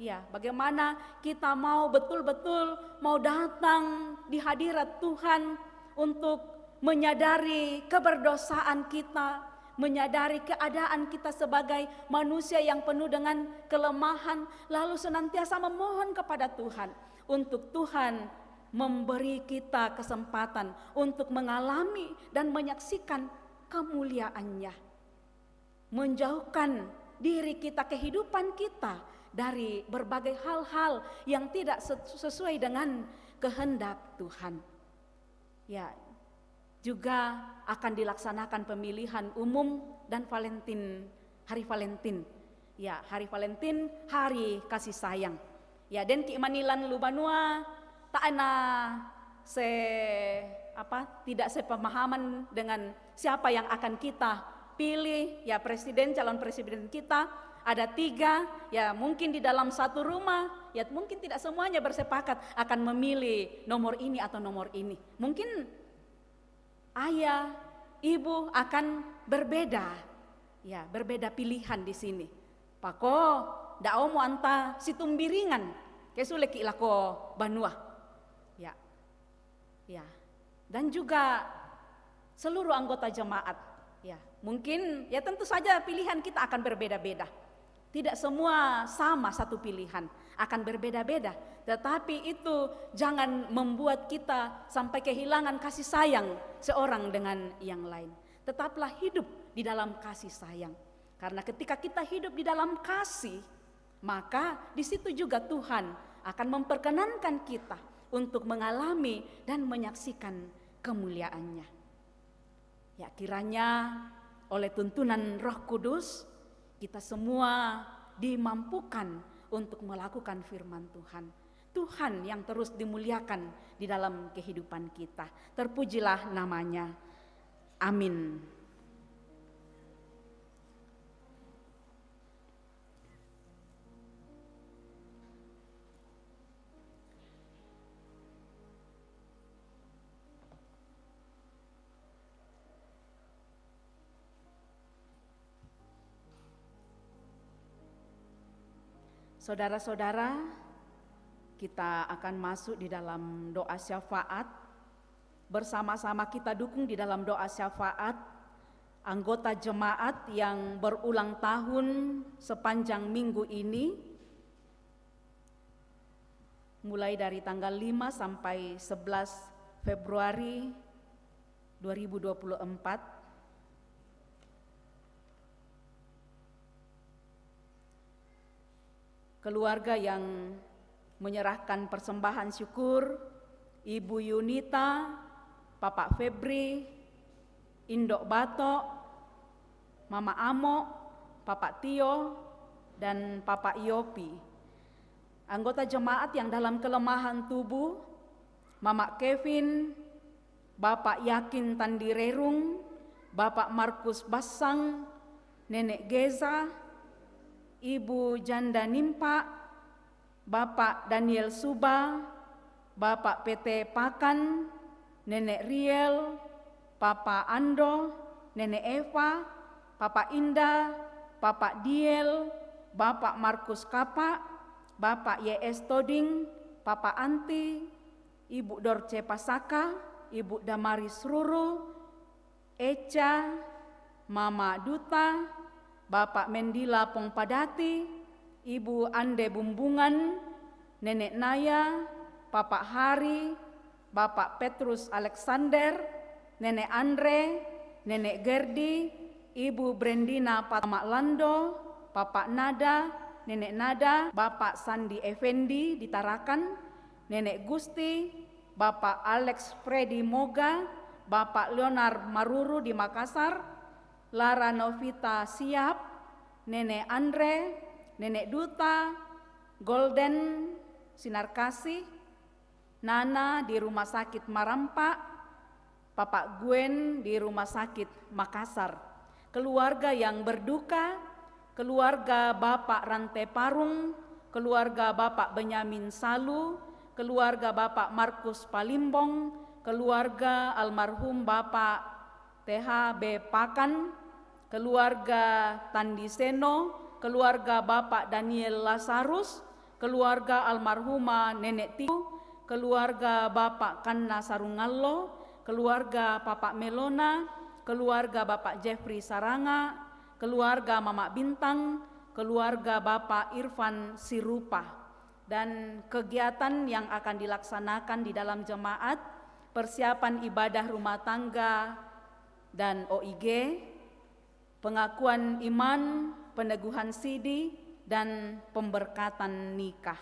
ya bagaimana kita mau betul-betul mau datang di hadirat Tuhan untuk menyadari keberdosaan kita, menyadari keadaan kita sebagai manusia yang penuh dengan kelemahan, lalu senantiasa memohon kepada Tuhan untuk Tuhan memberi kita kesempatan untuk mengalami dan menyaksikan kemuliaan-Nya, menjauhkan diri kita, kehidupan kita dari berbagai hal-hal yang tidak sesuai dengan kehendak Tuhan. Ya, juga akan dilaksanakan pemilihan umum dan hari Valentine. Ya, hari Valentine, hari kasih sayang. Ya, dan kiimanilan lubanua tak tidak sepemahaman dengan siapa yang akan kita pilih. Ya, calon presiden kita ada 3, ya mungkin di dalam satu rumah, ya mungkin tidak semuanya bersepakat akan memilih nomor ini atau nomor ini. Mungkin ayah, ibu akan berbeda, ya berbeda pilihan di sini. Pako, dao mo anta situmbiringan, kesuleki ilako banua, ya, dan juga seluruh anggota jemaat, ya mungkin ya tentu saja pilihan kita akan berbeda-beda. Tidak semua sama satu pilihan, akan berbeda-beda. Tetapi itu jangan membuat kita sampai kehilangan kasih sayang seorang dengan yang lain. Tetaplah hidup di dalam kasih sayang. Karena ketika kita hidup di dalam kasih, maka di situ juga Tuhan akan memperkenankan kita untuk mengalami dan menyaksikan kemuliaan-Nya. Ya, kiranya oleh tuntunan Roh Kudus kita semua dimampukan untuk melakukan firman Tuhan. Tuhan yang terus dimuliakan di dalam kehidupan kita. Terpujilah namanya. Amin. Saudara-saudara, kita akan masuk di dalam doa syafaat. Bersama-sama kita dukung di dalam doa syafaat anggota jemaat yang berulang tahun sepanjang minggu ini, mulai dari tanggal 5 sampai 11 Februari 2024. Keluarga yang menyerahkan persembahan syukur, Ibu Yunita, Bapak Febri, Indok Batok, Mama Amo, Bapak Tio, dan Bapak Yopi. Anggota jemaat yang dalam kelemahan tubuh, Mama Kevin, Bapak Yakin Tandirerung, Bapak Markus Bassang, Nenek Geza, Ibu Janda Nimpa, Bapak Daniel Suba, Bapak PT Pakan, Nenek Riel, Papa Ando, Nenek Eva, Papa Indah, Bapak Diel, Bapak Markus Kapa, Bapak YS Toding, Papa Anti, Ibu Dorce Pasaka, Ibu Damaris Ruru, Eca, Mama Duta, Bapak Mendila Pongpadati, Ibu Ande Bumbungan, Nenek Naya, Bapak Hari, Bapak Petrus Alexander, Nenek Andre, Nenek Gerdi, Ibu Brendina Patama Lando, Bapak Nada, Nenek Nada, Bapak Sandi Effendi di Tarakan, Nenek Gusti, Bapak Alex Freddy Moga, Bapak Leonard Maruru di Makassar, Lara Novita Siap, Nenek Andre, Nenek Duta, Golden Sinar Kasih, Nana di Rumah Sakit Marampa, Bapak Gwen di Rumah Sakit Makassar, keluarga yang berduka, keluarga Bapak Rante Parung, keluarga Bapak Benyamin Salu, keluarga Bapak Markus Palimbong, keluarga almarhum Bapak THB Pakan, keluarga Tandi Seno, keluarga Bapak Daniel Lazarus, keluarga almarhumah Nenek Tiku, keluarga Bapak Kanna Sarungallo, keluarga Bapak Melona, keluarga Bapak Jeffrey Saranga, keluarga Mama Bintang, keluarga Bapak Irfan Sirupa. Dan kegiatan yang akan dilaksanakan di dalam jemaat, persiapan ibadah rumah tangga dan OIG, pengakuan iman, peneguhan sidi, dan pemberkatan nikah.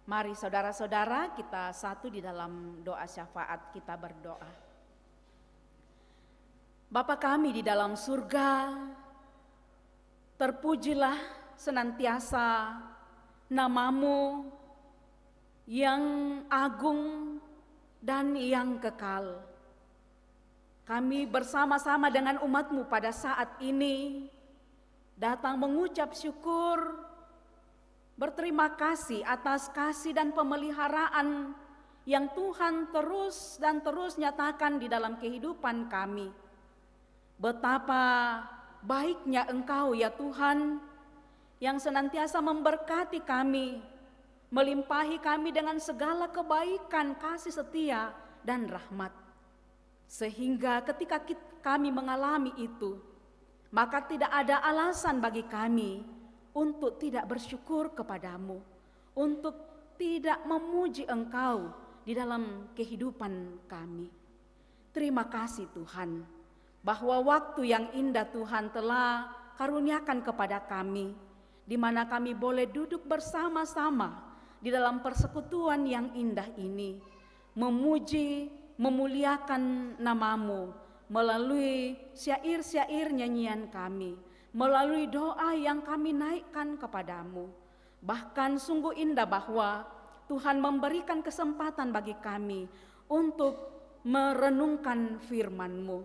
Mari saudara-saudara kita satu di dalam doa syafaat, kita berdoa. Bapa kami di dalam surga, terpujilah senantiasa namamu yang agung dan yang kekal. Kami bersama-sama dengan umat-Mu pada saat ini datang mengucap syukur, berterima kasih atas kasih dan pemeliharaan yang Tuhan terus dan terus nyatakan di dalam kehidupan kami. Betapa baiknya Engkau ya Tuhan, yang senantiasa memberkati kami, melimpahi kami dengan segala kebaikan, kasih setia, dan rahmat. Sehingga ketika kami mengalami itu, maka tidak ada alasan bagi kami untuk tidak bersyukur kepadamu, untuk tidak memuji Engkau di dalam kehidupan kami. Terima kasih Tuhan, bahwa waktu yang indah Tuhan telah karuniakan kepada kami, di mana kami boleh duduk bersama-sama di dalam persekutuan yang indah ini, memuji, memuliakan namamu melalui syair-syair nyanyian kami, melalui doa yang kami naikkan kepadamu. Bahkan sungguh indah bahwa Tuhan memberikan kesempatan bagi kami untuk merenungkan firman-Mu.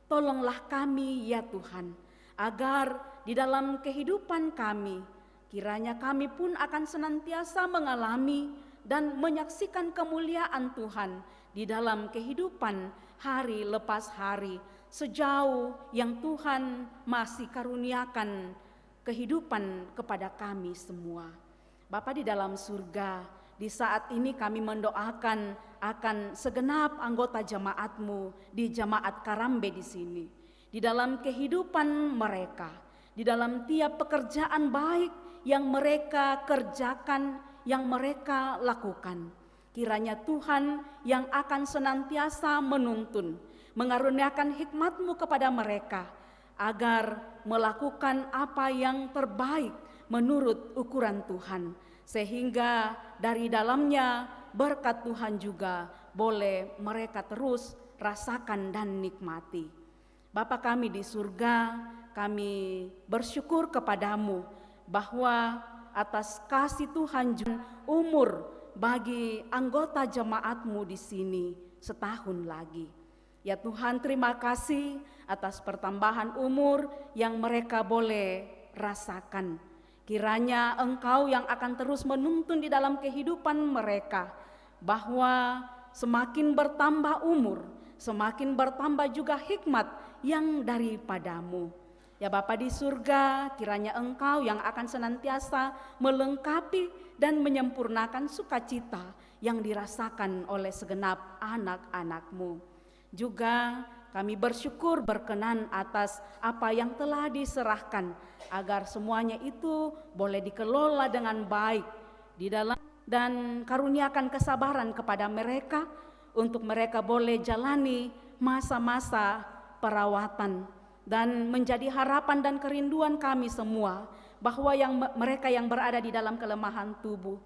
Tolonglah kami ya Tuhan, agar di dalam kehidupan kami, kiranya kami pun akan senantiasa mengalami dan menyaksikan kemuliaan Tuhan di dalam kehidupan hari lepas hari, sejauh yang Tuhan masih karuniakan kehidupan kepada kami semua. Bapa di dalam surga, di saat ini kami mendoakan akan segenap anggota jemaat-Mu di jemaat Karambe di sini, di dalam kehidupan mereka, di dalam tiap pekerjaan baik yang mereka kerjakan, yang mereka lakukan. Kiranya Tuhan yang akan senantiasa menuntun, mengaruniakan hikmat-Mu kepada mereka, agar melakukan apa yang terbaik menurut ukuran Tuhan, sehingga dari dalamnya berkat Tuhan juga boleh mereka terus rasakan dan nikmati. Bapa kami di surga, kami bersyukur kepadamu bahwa atas kasih Tuhan umur bagi anggota jemaat-Mu di sini setahun lagi. Ya Tuhan, terima kasih atas pertambahan umur yang mereka boleh rasakan. Kiranya Engkau yang akan terus menuntun di dalam kehidupan mereka, bahwa semakin bertambah umur, semakin bertambah juga hikmat yang daripadamu. Ya Bapa di surga, kiranya Engkau yang akan senantiasa melengkapi dan menyempurnakan sukacita yang dirasakan oleh segenap anak-anak-Mu. Juga kami bersyukur berkenan atas apa yang telah diserahkan, agar semuanya itu boleh dikelola dengan baik di dalam, dan karuniakan kesabaran kepada mereka untuk mereka boleh jalani masa-masa perawatan, dan menjadi harapan dan kerinduan kami semua bahwa mereka yang berada di dalam kelemahan tubuh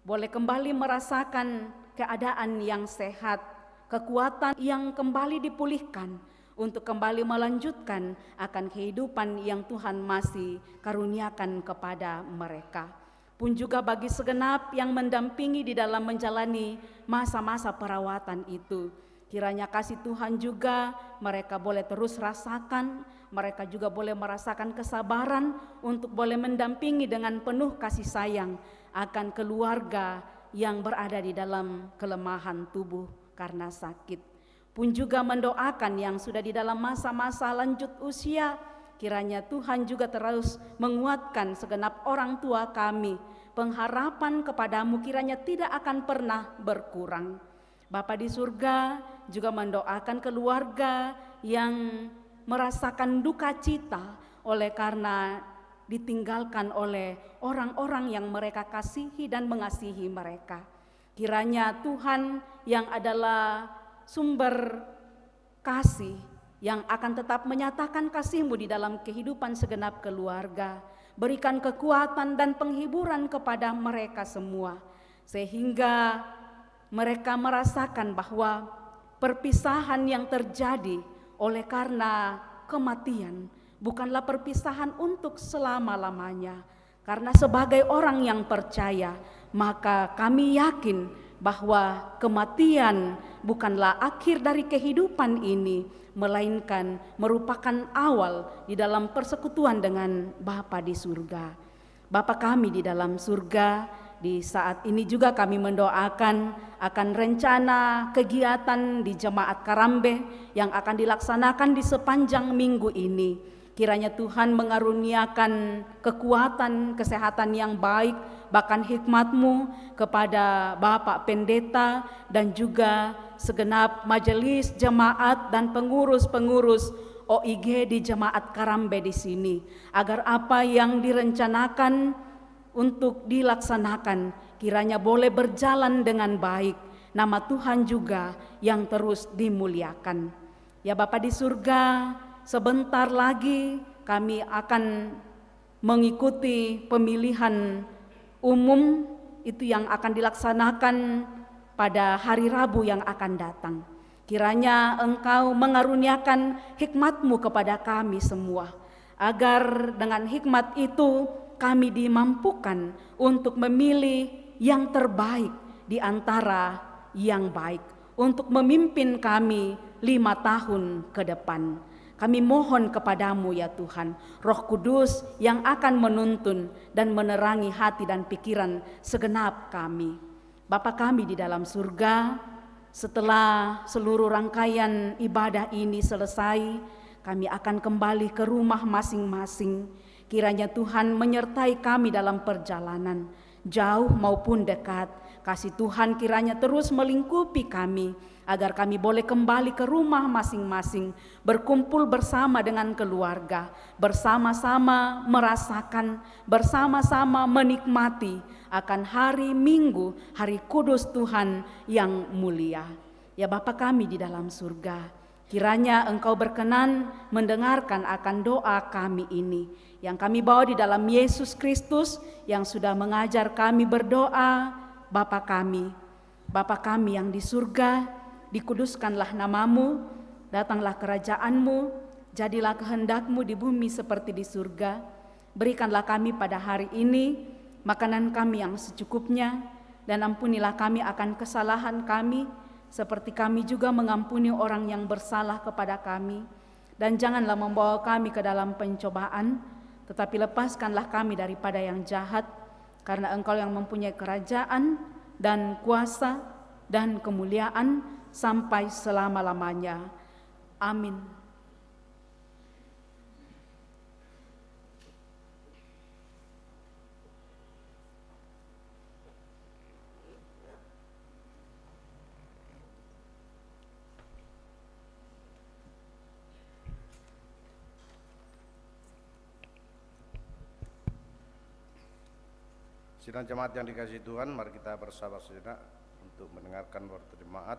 boleh kembali merasakan keadaan yang sehat, kekuatan yang kembali dipulihkan untuk kembali melanjutkan akan kehidupan yang Tuhan masih karuniakan kepada mereka. Pun juga bagi segenap yang mendampingi di dalam menjalani masa-masa perawatan itu, kiranya kasih Tuhan juga mereka boleh terus rasakan, mereka juga boleh merasakan kesabaran untuk boleh mendampingi dengan penuh kasih sayang akan keluarga yang berada di dalam kelemahan tubuh karena sakit. Pun juga mendoakan yang sudah di dalam masa-masa lanjut usia, kiranya Tuhan juga terus menguatkan segenap orang tua kami. Pengharapan kepadamu kiranya tidak akan pernah berkurang. Bapa di surga juga mendoakan keluarga yang merasakan duka cita oleh karena ditinggalkan oleh orang-orang yang mereka kasihi dan mengasihi mereka. Kiranya Tuhan yang adalah sumber kasih, yang akan tetap menyatakan kasih-Mu di dalam kehidupan segenap keluarga, berikan kekuatan dan penghiburan kepada mereka semua, sehingga mereka merasakan bahwa perpisahan yang terjadi oleh karena kematian bukanlah perpisahan untuk selama-lamanya. Karena sebagai orang yang percaya, maka kami yakin bahwa kematian bukanlah akhir dari kehidupan ini, melainkan merupakan awal di dalam persekutuan dengan Bapa di surga. Bapa kami di dalam surga, di saat ini juga kami mendoakan akan rencana kegiatan di Jemaat Karambe yang akan dilaksanakan di sepanjang minggu ini. Kiranya Tuhan mengaruniakan kekuatan, kesehatan yang baik, bahkan hikmat-Mu kepada Bapak Pendeta dan juga segenap majelis jemaat dan pengurus-pengurus OIG di Jemaat Karambe di sini, agar apa yang direncanakan untuk dilaksanakan kiranya boleh berjalan dengan baik. Nama Tuhan juga yang terus dimuliakan. Ya Bapa di surga, sebentar lagi kami akan mengikuti pemilihan umum itu yang akan dilaksanakan pada hari Rabu yang akan datang. Kiranya Engkau mengaruniakan hikmat-Mu kepada kami semua, agar dengan hikmat itu kami dimampukan untuk memilih yang terbaik di antara yang baik, untuk memimpin kami 5 tahun ke depan. Kami mohon kepadamu ya Tuhan, Roh Kudus yang akan menuntun dan menerangi hati dan pikiran segenap kami. Bapa kami di dalam surga, setelah seluruh rangkaian ibadah ini selesai, kami akan kembali ke rumah masing-masing. Kiranya Tuhan menyertai kami dalam perjalanan, jauh maupun dekat. Kasih Tuhan kiranya terus melingkupi kami, agar kami boleh kembali ke rumah masing-masing, berkumpul bersama dengan keluarga, bersama-sama merasakan, bersama-sama menikmati akan hari Minggu, hari kudus Tuhan yang mulia. Ya Bapa kami di dalam surga, kiranya Engkau berkenan mendengarkan akan doa kami ini, yang kami bawa di dalam Yesus Kristus yang sudah mengajar kami berdoa. Bapa kami yang di surga, dikuduskanlah namamu, datanglah kerajaan-Mu, jadilah kehendak-Mu di bumi seperti di surga. Berikanlah kami pada hari ini makanan kami yang secukupnya, Dan ampunilah kami akan kesalahan kami, seperti kami juga mengampuni orang yang bersalah kepada kami. Dan janganlah membawa kami ke dalam pencobaan, tetapi lepaskanlah kami daripada yang jahat, karena Engkau yang mempunyai kerajaan dan kuasa dan kemuliaan sampai selama-lamanya. Amin. Sidang jemaat yang dikasihi Tuhan, mari kita bersabar sejenak untuk mendengarkan warta jemaat.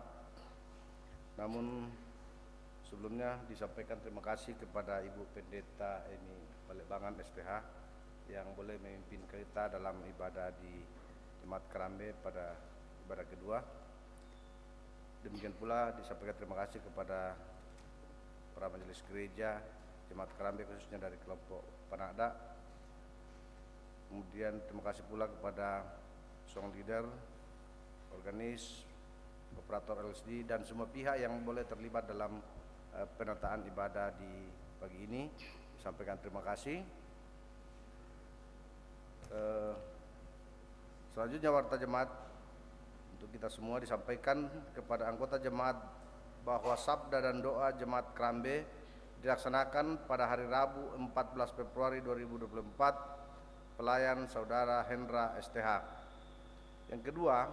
Namun sebelumnya disampaikan terima kasih kepada Ibu Pendeta Eni Balikbangan SPH yang boleh memimpin kita dalam ibadah di Jemaat Kerambe pada ibadah kedua. Demikian pula disampaikan terima kasih kepada para majelis gereja Jemaat Kerambe khususnya dari kelompok Panada. Kemudian terima kasih pula kepada song leader, organis, operator LSD dan semua pihak yang boleh terlibat dalam penataan ibadah di pagi ini. Sampaikan terima kasih. Selanjutnya warta jemaat untuk kita semua disampaikan kepada anggota jemaat bahwa sabda dan doa Jemaat Kerambe dilaksanakan pada hari Rabu 14 Februari 2024 pelayan Saudara Hendra STH. Yang kedua,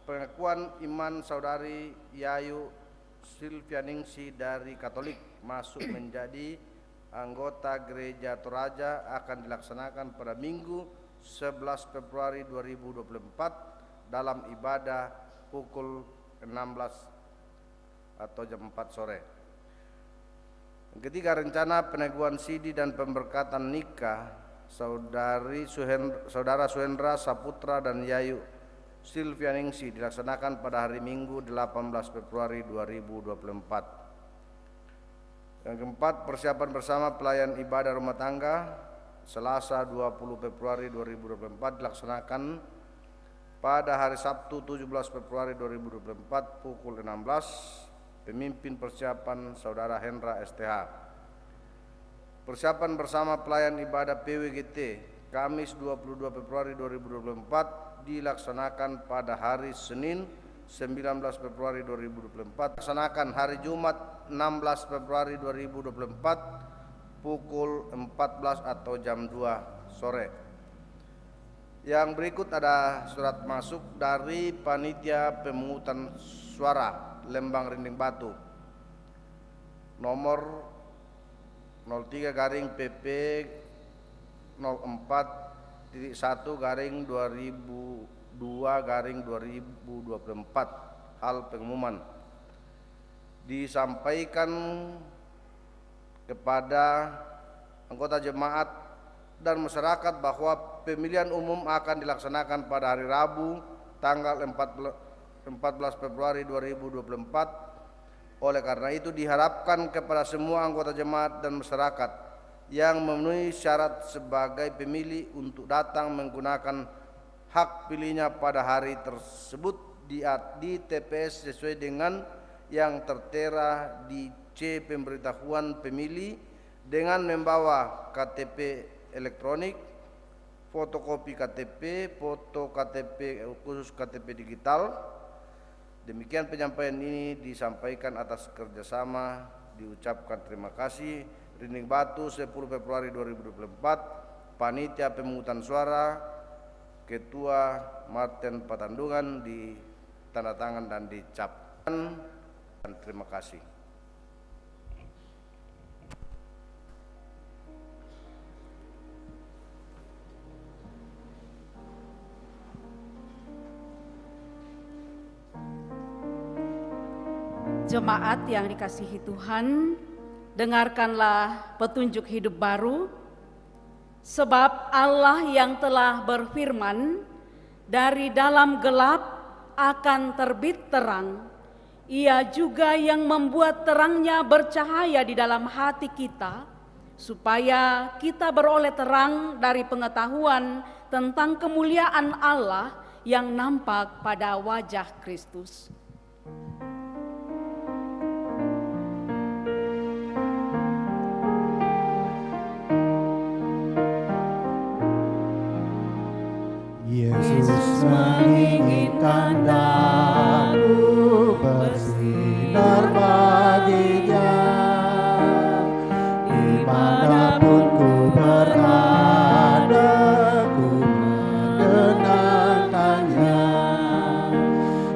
pengakuan iman Saudari Yayu Silvianingsi dari Katolik masuk menjadi anggota Gereja Toraja akan dilaksanakan pada Minggu 11 Februari 2024 dalam ibadah pukul 16 atau jam 4 sore. Yang ketiga, rencana peneguhan sidi dan pemberkatan nikah Saudara Suhendra Saputra dan Yayu Silvianingsi dilaksanakan pada hari Minggu 18 Februari 2024. Yang keempat, persiapan bersama pelayan ibadah rumah tangga Selasa 20 Februari 2024 dilaksanakan pada hari Sabtu 17 Februari 2024 pukul 16. Pemimpin persiapan Saudara Hendra STH. Persiapan bersama pelayan ibadah PWGT Kamis 22 Februari 2024 dilaksanakan pada hari Senin 19 Februari 2024. Dilaksanakan hari Jumat 16 Februari 2024 pukul 14 atau jam 2 sore. Yang berikut ada surat masuk dari Panitia Pemungutan Suara Lembang Rinding Batu nomor 03 garing PP 04.1 garing 2002 garing 2024. Hal pengumuman disampaikan kepada anggota jemaat dan masyarakat bahwa pemilihan umum akan dilaksanakan pada hari Rabu tanggal 14 Februari 2024. Oleh karena itu diharapkan kepada semua anggota jemaat dan masyarakat yang memenuhi syarat sebagai pemilih untuk datang menggunakan hak pilihnya pada hari tersebut di TPS sesuai dengan yang tertera di C pemberitahuan pemilih dengan membawa KTP elektronik, fotokopi KTP, foto KTP khusus KTP digital. Demikian penyampaian ini disampaikan atas kerjasama, diucapkan terima kasih. Rinding Batu 10 Februari 2024, Panitia Pemungutan Suara, Ketua Martin Patandungan, di tanda tangan dan dicap. Dan terima kasih. Jemaat yang dikasihi Tuhan, dengarkanlah petunjuk hidup baru, sebab Allah yang telah berfirman, dari dalam gelap akan terbit terang. Ia juga yang membuat terangnya bercahaya di dalam hati kita, supaya kita beroleh terang dari pengetahuan tentang kemuliaan Allah yang nampak pada wajah Kristus. Yesus menginginkan daku bersinar baginya, dimanapun ku berada, ku mengenangkannya.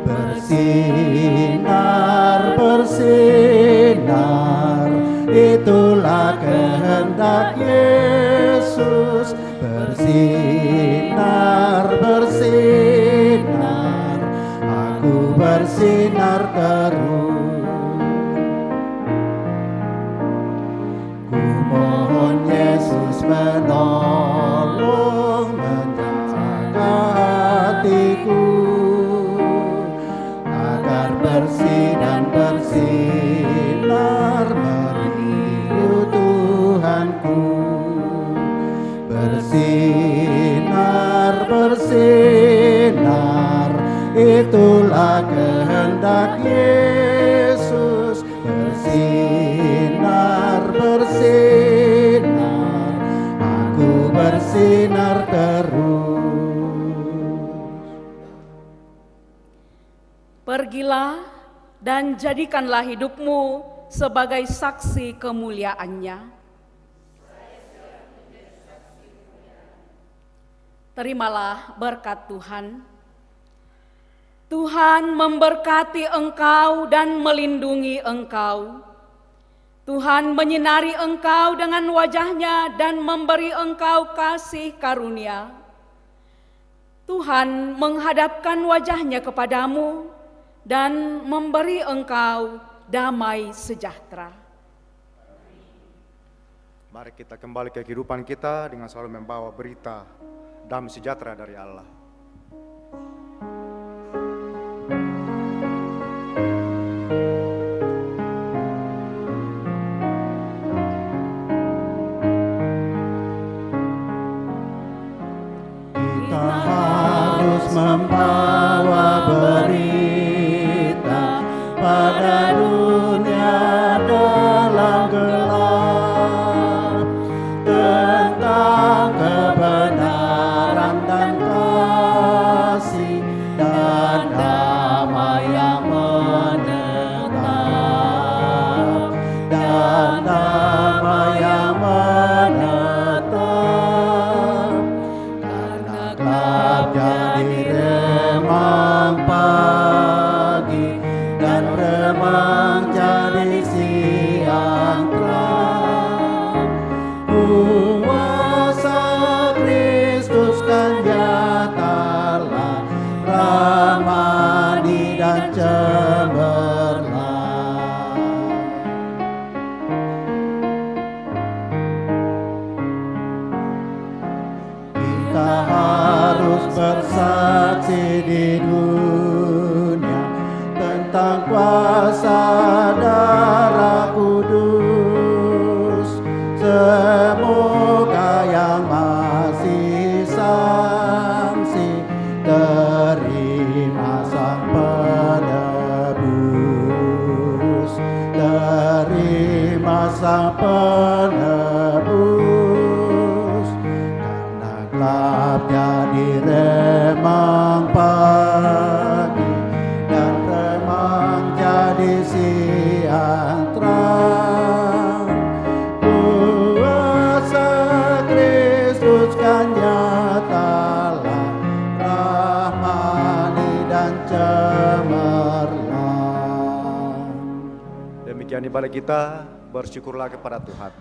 Bersinar, bersinar, itulah kehendak Yesus. Bersinar, bersinar, aku bersinar terus. Ku mohon Yesus menolong, menjaga hatiku, agar bersih dan bersinar meniru Tuhanku. Bersinar, bersinar, itulah kehendak Yesus. Bersinar, bersinar, aku bersinar terus. Pergilah dan jadikanlah hidupmu sebagai saksi kemuliaan-Nya. Terimalah berkat Tuhan. Tuhan memberkati engkau dan melindungi engkau. Tuhan menyinari engkau dengan wajah-Nya dan memberi engkau kasih karunia. Tuhan menghadapkan wajah-Nya kepadamu dan memberi engkau damai sejahtera. Mari kita kembali ke kehidupan kita dengan selalu membawa berita damai sejahtera dari Allah. Kita harus membawa berita pada dunia dalam gelap tentang kebenaran dan kasih dan damai yang menetap, dan damai yang menetap. Karena gelap jadi remang pagi dan remang jadi siang terang. Kuasa Kristus kan nyatalah, ramani dan cemerlang. Kita harus bersaksi di dunia tentang kuasa darah kudus. Semoga yang masih sangsi terima sang penebus, terima sang penebus. Karena gelap jadi remang pagi dan remang jadi siang terang. Kuasa Kristus kan nyatalah, rahmani dan cemerlang. Demikian ibadah kita, bersyukurlah kepada Tuhan.